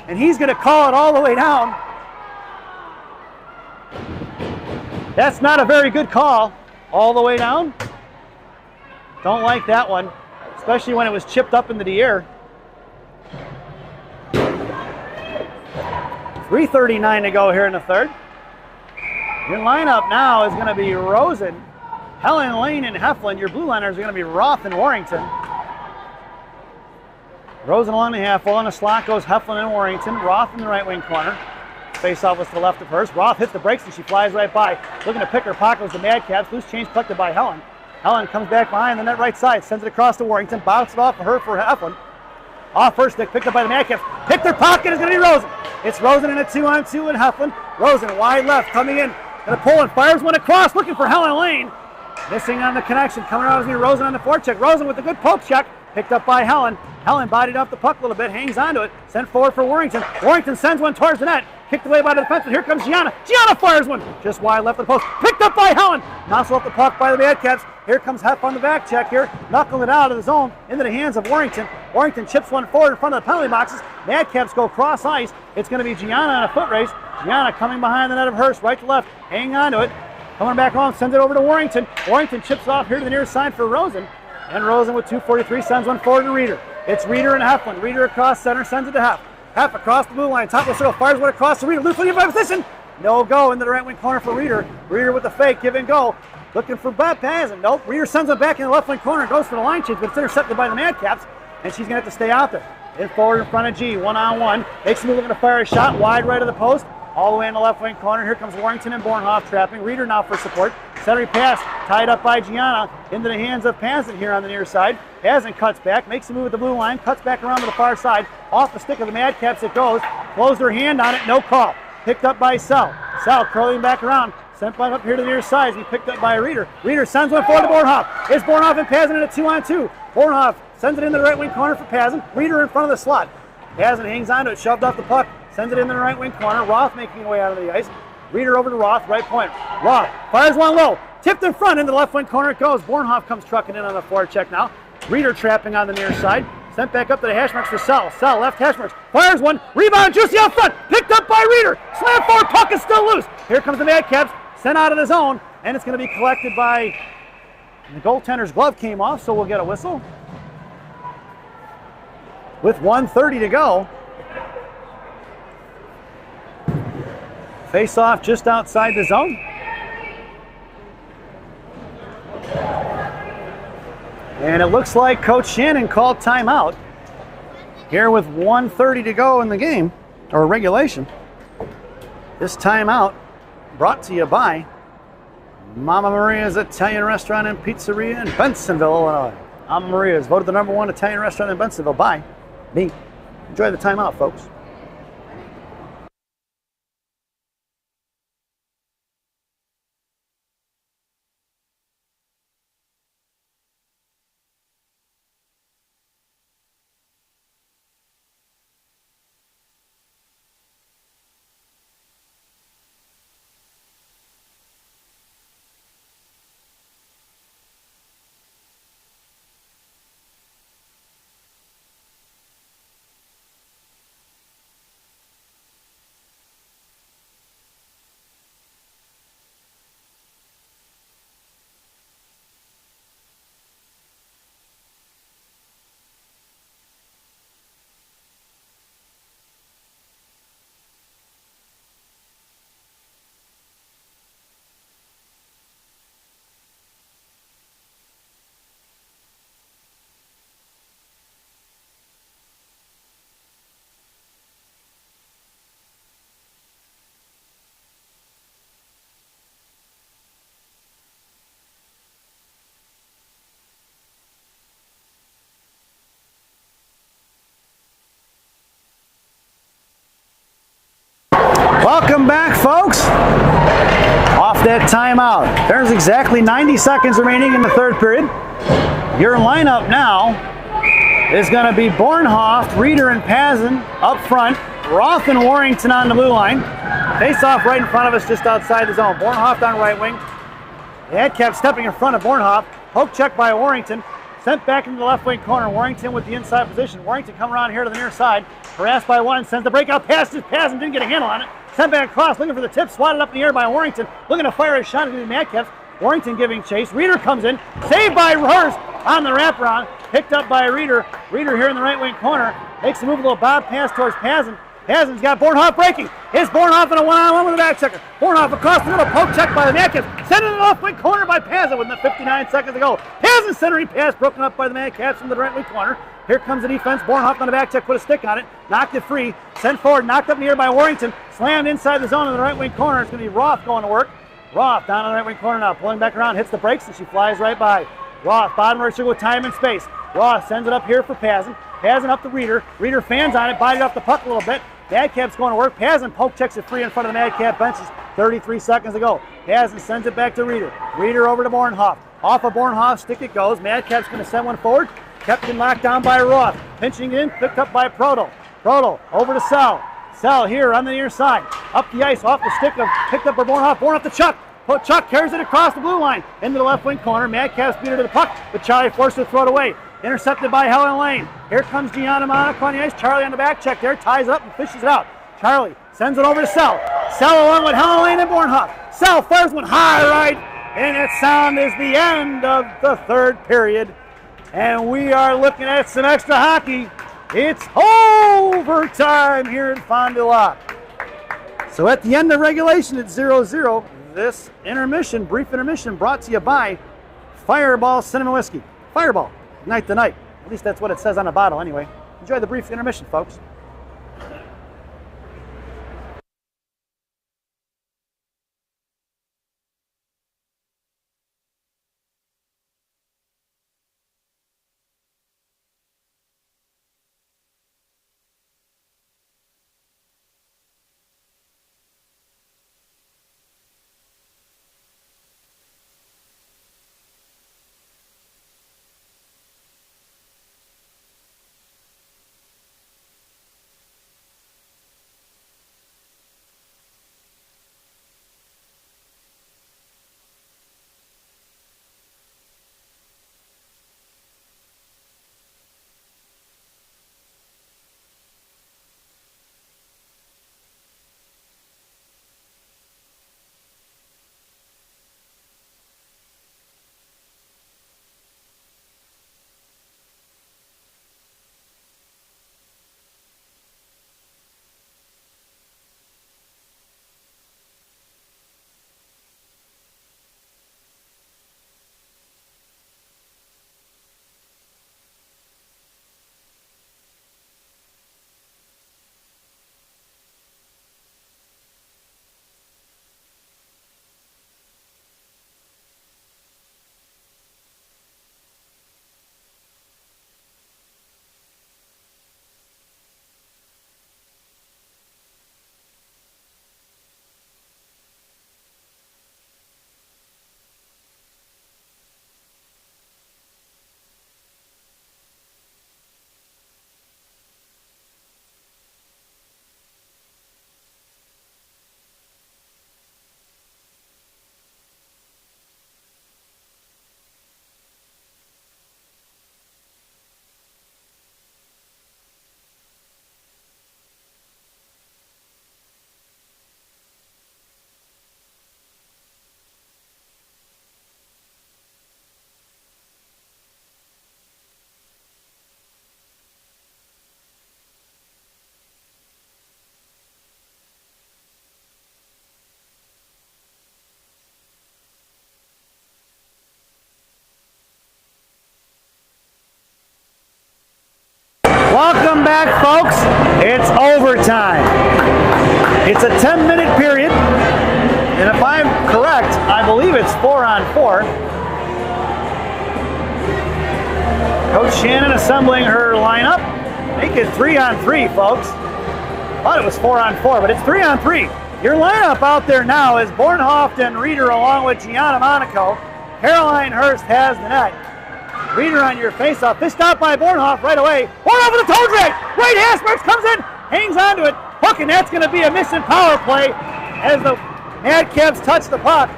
And he's going to call it all the way down. That's not a very good call. All the way down. Don't like that one, especially when it was chipped up into the air. 3:39 to go here in the third. Your lineup now is going to be Rosen, Helen Lane, and Heflin. Your blue liners are going to be Roth and Warrington. Rosen along the half wall, and the slot goes Heflin and Warrington. Roth in the right wing corner. Face-off was to the left of hers. Roth hits the brakes and she flies right by. Looking to pick her pocket was the Madcaps. Loose change collected by Helen. Helen comes back behind the net right side, sends it across to Warrington, bounces it off of her for Heflin. Off first stick, picked up by the Madcaps. Picked their pocket, is going to be Rosen. It's Rosen in a 2-on-2 and Heflin. Rosen wide left, coming in. Going to pull and fires one across, looking for Helen Lane. Missing on the connection, coming around with Rosen on the forecheck. Rosen with a good poke check, picked up by Helen. Helen bodied off the puck a little bit, hangs onto it, sent forward for Warrington. Warrington sends one towards the net, kicked away by the defenseman. Here comes Gianna. Gianna fires one, just wide left of the post, picked up by Helen. Nozzle up the puck by the Madcaps. Here comes Hef on the back check here, knuckling it out of the zone into the hands of Warrington. Warrington chips one forward in front of the penalty boxes. Madcaps go cross ice. It's going to be Gianna on a foot race. Gianna coming behind the net of Hurst, right to left, hanging on to it. Coming back home, sends it over to Warrington. Warrington chips off here to the near side for Rosen. And Rosen with 2:43 sends one forward to Reeder. It's Reeder and Heflin. Reeder across center, sends it to Hef. Hef across the blue line, top of the circle, fires one across to Reeder. Loose lead by position. No go into the right wing corner for Reeder. Reeder with the fake, give and go. Looking for Pazin. Nope. Reeder sends it back in the left wing corner, goes for the line change, but it's intercepted by the Madcaps, and she's going to have to stay out there. In forward in front of G, 1-on-1. Makes a move, looking to fire a shot wide right of the post. All the way in the left wing corner. Here comes Warrington and Bornhoff trapping. Reeder now for support. Centering pass tied up by Gianna into the hands of Pazin here on the near side. Pazin cuts back, makes a move with the blue line, cuts back around to the far side. Off the stick of the Madcaps it goes. Closed her hand on it, no call. Picked up by Sell. Sell curling back around. Sent back up here to the near side. He's picked up by Reeder. Reeder sends one forward to Bornhoff. It's Bornhoff and Pazin in a 2-on-2. Bornhoff sends it in the right wing corner for Pazin. Reeder in front of the slot. Pazin hangs on to it, shoved off the puck. Sends it in the right wing corner. Roth making his way out of the ice. Reeder over to Roth, right point. Roth fires one low. Tipped in front into the left wing corner it goes. Bornhoff comes trucking in on the forecheck now. Reeder trapping on the near side. Sent back up to the hash marks for Sell. Sell, left hash marks. Fires one. Rebound, Juicy out front. Picked up by Reeder. Slam forward, puck is still loose. Here comes the Madcaps. Sent out of the zone. And it's going to be collected by the goaltender's glove came off, so we'll get a whistle. With 1:30 to go. Face off just outside the zone. And it looks like Coach Shannon called timeout here with 1:30 to go in the game, or regulation. This timeout brought to you by Mama Maria's Italian Restaurant and Pizzeria in Bensonville, Illinois. Mama Maria's voted the #1 Italian restaurant in Bensonville by me. Enjoy the timeout, folks. Welcome back, folks. Off that timeout. There's exactly 90 seconds remaining in the third period. Your lineup now is going to be Bornhoff, Reeder, and Pazin up front. Roth and Warrington on the blue line. Face off right in front of us just outside the zone. Bornhoff on right wing. The Madcaps stepping in front of Bornhoff. Poke check by Warrington. Sent back into the left wing corner. Warrington with the inside position. Warrington coming around here to the near side. Harassed by one. Sends the breakout pass. Just Pazin didn't get a handle on it. Sent back across, looking for the tip, swatted up in the air by Warrington, looking to fire a shot into the Madcaps. Warrington giving chase. Reeder comes in, saved by Hurst on the wraparound, picked up by Reeder. Reeder here in the right wing corner, makes a move, a little bob pass towards Pazin. Pazin's got Bornhoff breaking. It's Bornhoff in a one-on-one with the back checker. Bornhoff across the middle, poke check by the Madcaps. Sent it in the left wing corner by Pazin with 59 seconds to go. Pazin centering pass broken up by the Madcaps from the right wing corner. Here comes the defense. Bornhoff on the back check, put a stick on it, knocked it free, sent forward, knocked up in the air by Warrington, slammed inside the zone in the right wing corner. It's going to be Roth going to work. Roth down in the right wing corner now, pulling back around, hits the brakes, and she flies right by. Roth, bottom of her circle with time and space. Roth sends it up here for Pazin. Pazin up to Reeder. Reeder fans on it, bodied off the puck a little bit. Madcap's going to work. Pazin poke checks it free in front of the Madcap benches. 33 seconds to go. Pazin sends it back to Reeder. Reeder over to Bornhoff. Off of Bornhoff, stick it goes. Madcap's going to send one forward. Kept in locked down by Roth. Pinching it in, picked up by Proto. Proto over to Sell. Sell here on the near side. Up the ice, off the stick of, picked up by Bornhoff. Bornhoff to Chuck. Chuck carries it across the blue line into the left wing corner. Madcaps beat her to the puck, but Charlie forced her to throw it away. Intercepted by Helen Lane. Here comes Gianna Monaco on the ice. Charlie on the back check there, ties up and fishes it out. Charlie sends it over to Sell. Sell along with Helen Lane and Bornhoff. Sell fires one high right, and that sound is the end of the third period. And we are looking at some extra hockey. It's overtime here in Fond du Lac. So at the end of regulation, it's 0-0. This intermission, brief intermission, brought to you by Fireball Cinnamon Whiskey. Fireball, night to night. At least that's what it says on the bottle anyway. Enjoy the brief intermission, folks. Welcome back, folks. It's overtime. It's a 10-minute period, and if I'm correct, I believe it's 4-on-4. Coach Shannon assembling her lineup. Make it 3-on-3, folks. Thought it was 4-on-4, but it's 3-on-3. Your lineup out there now is Bornhoft and Reeder along with Gianna Monaco. Caroline Hurst has the net. Reeder on your face-off. This stop by Bornhoft right away. Bornhoft with the toe drag. Right Hashmarks comes in, hangs onto it. Hook, and that's going to be a mission power play as the Madcaps touch the puck.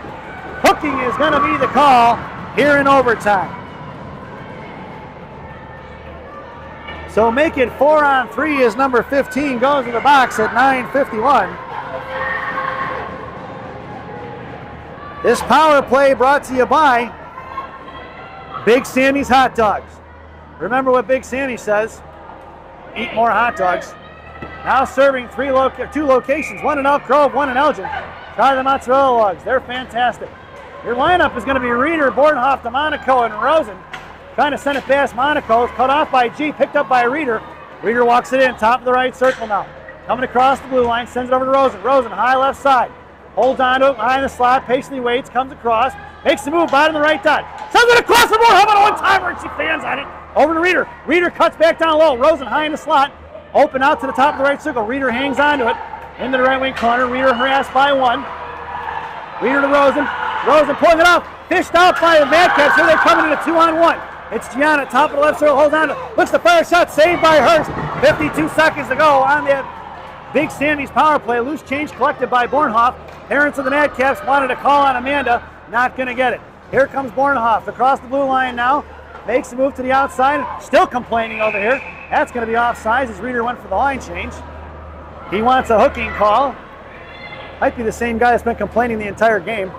Hooking is going to be the call here in overtime. So make it 4-on-3 as number 15 goes to the box at 9:51. This power play brought to you by Big Sammy's Hot Dogs. Remember what Big Sammy says, eat more hot dogs. Now serving two locations, one in Elk Grove, one in Elgin. Try the mozzarella logs, they're fantastic. Your lineup is going to be Reeder, Bornhoft, Monaco, and Rosen. Trying to send it past Monaco, cut off by G, picked up by Reeder. Reeder walks it in, top of the right circle now. Coming across the blue line, sends it over to Rosen. Rosen, high left side. Holds on to it, behind the slot, patiently waits, comes across, makes the move, bottom of the right dot. Sends it across the board, how about a one-timer, and she fans on it. Over to Reeder. Reeder cuts back down low. Rosen high in the slot. Open out to the top of the right circle. Reeder hangs onto it. Into the right wing corner. Reeder harassed by one. Reeder to Rosen. Rosen pulling it off. Fished out by the Madcaps. Here they come in a 2-on-1. It's Gianna, top of the left circle, holds on to it. Looks to fire a shot, saved by Hurst. 52 seconds to go on that Big Sammy's power play. Loose change collected by Bornhoft. Parents of the Madcaps wanted to call on Amanda. Not going to get it. Here comes Bornhoft across the blue line now. Makes the move to the outside. Still complaining over here. That's going to be offsides as Reeder went for the line change. He wants a hooking call. Might be the same guy that's been complaining the entire game.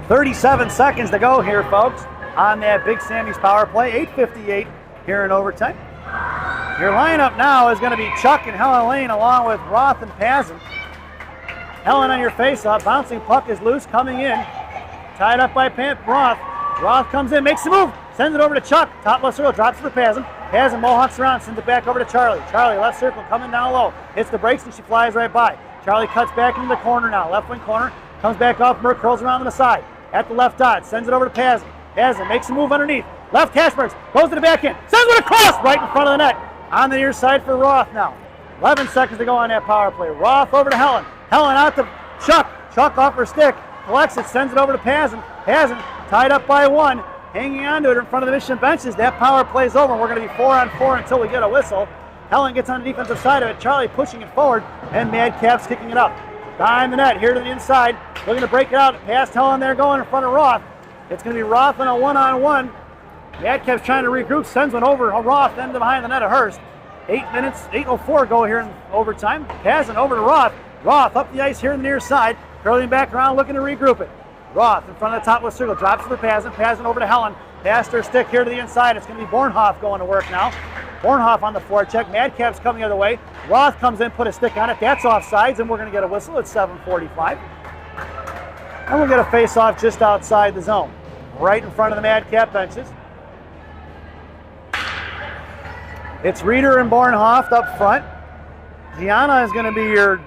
37 seconds to go here, folks, on that Big Sammy's power play. 8:58 here in overtime. Your lineup now is going to be Chuck and Helen Lane along with Roth and Pazin. Helen on your face-off. Bouncing puck is loose, coming in. Tied up by Roth. Roth comes in, makes the move, sends it over to Chuck. Top left circle, drops to the Pazin. Pazin mohawks around, sends it back over to Charlie. Charlie, left circle, coming down low. Hits the brakes and she flies right by. Charlie cuts back into the corner now. Left wing corner, comes back off Merck, curls around to the side. At the left dot, sends it over to Pazin. Pazin makes a move underneath. Left Hashmarks, goes to the back end, sends it across right in front of the net. On the near side for Roth now. 11 seconds to go on that power play. Roth over to Helen. Helen out to Chuck. Chuck off her stick. Collects it, sends it over to Pazin. Pazin tied up by one. Hanging on to it in front of the Mission benches. That power play's over. We're going to be 4-on-4 until we get a whistle. Helen gets on the defensive side of it. Charlie pushing it forward. And Madcaps kicking it up. Behind the net, here to the inside. Looking to break it out. Past Helen there going in front of Roth. It's going to be Roth on a 1-on-1. Madcaps trying to regroup. Sends one over Roth, then to behind the net of Hurst. 8 minutes, 8:04 go here in overtime. Pazin over to Roth. Roth up the ice here in the near side. Curling back around, looking to regroup it. Roth in front of the top left circle. Drops to the Pazin. Pazin over to Helen. Past her stick here to the inside. It's going to be Bornhoft going to work now. Bornhoft on the forecheck. Madcaps coming the other way. Roth comes in, put a stick on it. That's offsides, and we're going to get a whistle at 7:45. And we'll get a face-off just outside the zone. Right in front of the Madcap benches. It's Reeder and Bornhoft up front. Gianna is going to be your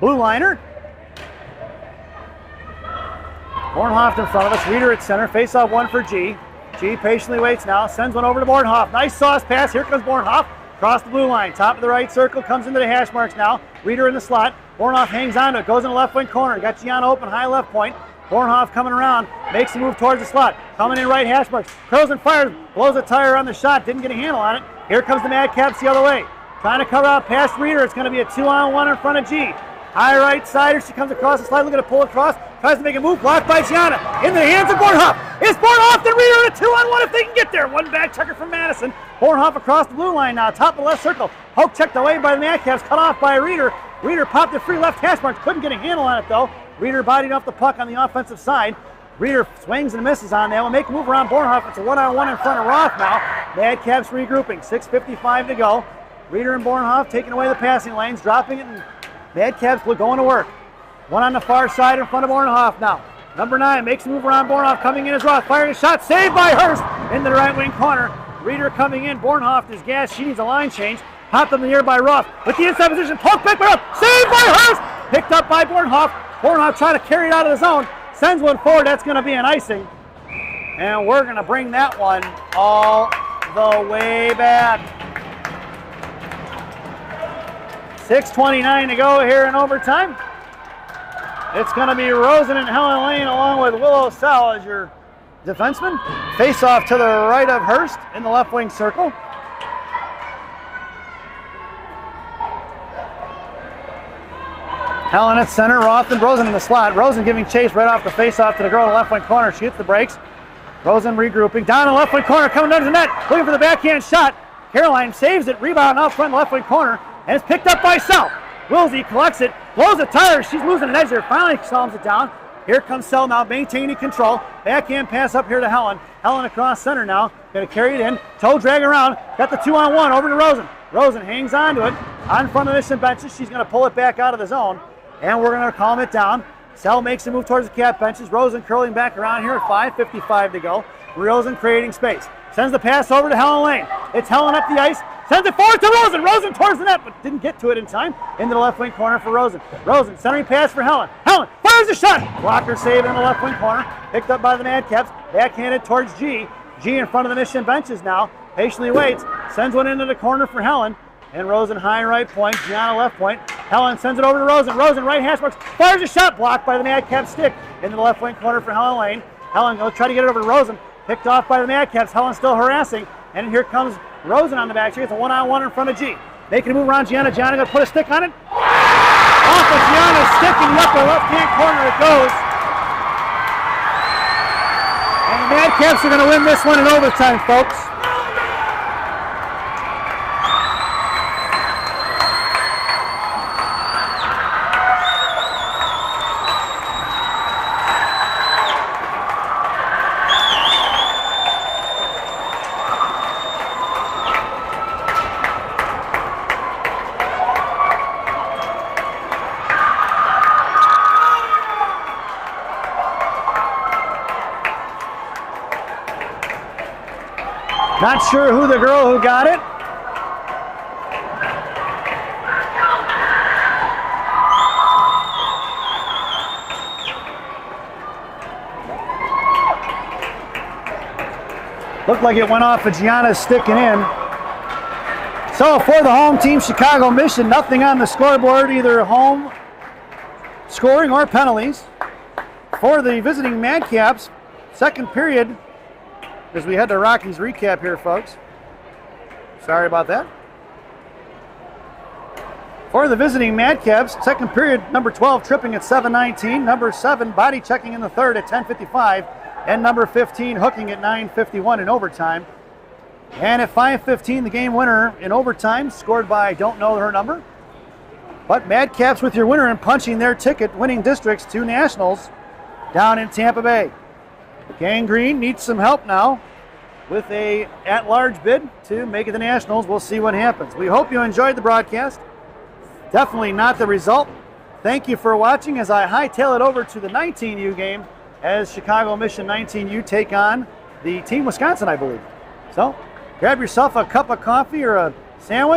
blue liner. Bornhoft in front of us. Reeder at center. Face off one for G. G patiently waits now. Sends one over to Bornhoft. Nice sauce pass. Here comes Bornhoft. Across the blue line. Top of the right circle. Comes into the hash marks now. Reeder in the slot. Bornhoft hangs on to it. Goes in the left wing corner. Got Gianna open high left point. Bornhoft coming around, makes a move towards the slot. Coming in right hash marks. Curls and fires, blows a tire on the shot, didn't get a handle on it. Here comes the Madcaps the other way. Trying to cover out past Reeder. It's going to be a 2-on-1 in front of G. High right sider, she comes across the slide, looking to pull across. Tries to make a move, blocked by Gianna. In the hands of Bornhoft. It's Bornhoft and Reeder in a 2-on-1 if they can get there. One back checker from Madison. Bornhoft across the blue line now, top of the left circle. Poke checked away by the Madcaps, cut off by Reeder. Reeder popped it free left hash marks, couldn't get a handle on it though. Reeder bodied off the puck on the offensive side. Reeder swings and misses on that. We'll make a move around Bornhoft. It's a 1-on-1 in front of Roth now. Madcaps regrouping. 6:55 to go. Reeder and Bornhoft taking away the passing lanes, dropping it, and Madcaps going to work. One on the far side in front of Bornhoft now. Number 9 makes a move around Bornhoft, coming in as Roth, firing a shot, saved by Hurst into the right wing corner. Reeder coming in. Bornhoff is gas. She needs a line change. Popped up in the air by Ruff. With the inside position, poke back by Ruff. Saved by Hurst. Picked up by Bornhoff. Bornhoff trying to carry it out of the zone. Sends one forward. That's going to be an icing. And we're going to bring that one all the way back. 6:29 to go here in overtime. It's going to be Rosen and Helen Lane along with Willow Sell as your defenseman. Face off to the right of Hurst in the left wing circle. Helen at center, Roth and Rosen in the slot. Rosen giving chase right off the face off to the girl in the left wing corner. She hits the brakes. Rosen regrouping. Down in the left wing corner, coming down to the net. Looking for the backhand shot. Caroline saves it. Rebound out front in the left wing corner. And it's picked up by Sell. Wilsey collects it. Blows a tire. She's losing an edge there. Finally calms it down. Here comes Sell now, maintaining control. Backhand pass up here to Helen. Helen across center now. Going to carry it in. Toe drag around. Got the 2-on-1 over to Rosen. Rosen hangs on to it. On front of the Mission benches. She's going to pull it back out of the zone. And we're going to calm it down. Sell makes a move towards the cap benches. Rosen curling back around here at 5:55 to go. Rosen creating space. Sends the pass over to Helen Lane. It's Helen up the ice. Sends it forward to Rosen. Rosen towards the net, but didn't get to it in time. Into the left wing corner for Rosen. Rosen centering pass for Helen. Helen fires a shot. Blocker save in the left wing corner. Picked up by the Madcaps. Backhanded towards G. G in front of the Mission benches now. Patiently waits. Sends one into the corner for Helen. And Rosen high right point. Gianna left point. Helen sends it over to Rosen. Rosen right hash marks. Fires a shot blocked by the Madcaps stick. Into the left wing corner for Helen Lane. Helen will try to get it over to Rosen. Picked off by the Madcaps. Helen still harassing. And here comes Rosen on the back. She gets a 1-on-1 in front of G. Making a move around Gianna. Gianna going to put a stick on it. Off of Gianna's stick in the upper left-hand corner it goes. And the Madcaps are going to win this one in overtime, folks. Not sure who the girl who got it. Looked like it went off of Gianna's sticking in. So for the home team, Chicago Mission, nothing on the scoreboard, either home scoring or penalties. For the visiting Madcaps, second period, as we head to Rockies recap here, folks. Sorry about that. For the visiting Madcaps, second period, number 12 tripping at 7:19, number 7 body checking in the third at 10:55, and number 15 hooking at 9:51 in overtime. And at 5:15, the game winner in overtime, scored by, I don't know her number, but Madcaps with your winner and punching their ticket, winning districts to Nationals down in Tampa Bay. Gang Green needs some help now with a at-large bid to make it the Nationals. We'll see what happens. We hope you enjoyed the broadcast. Definitely not the result. Thank you for watching as I hightail it over to the 19U game as Chicago Mission 19U take on the Team Wisconsin, I believe. So grab yourself a cup of coffee or a sandwich.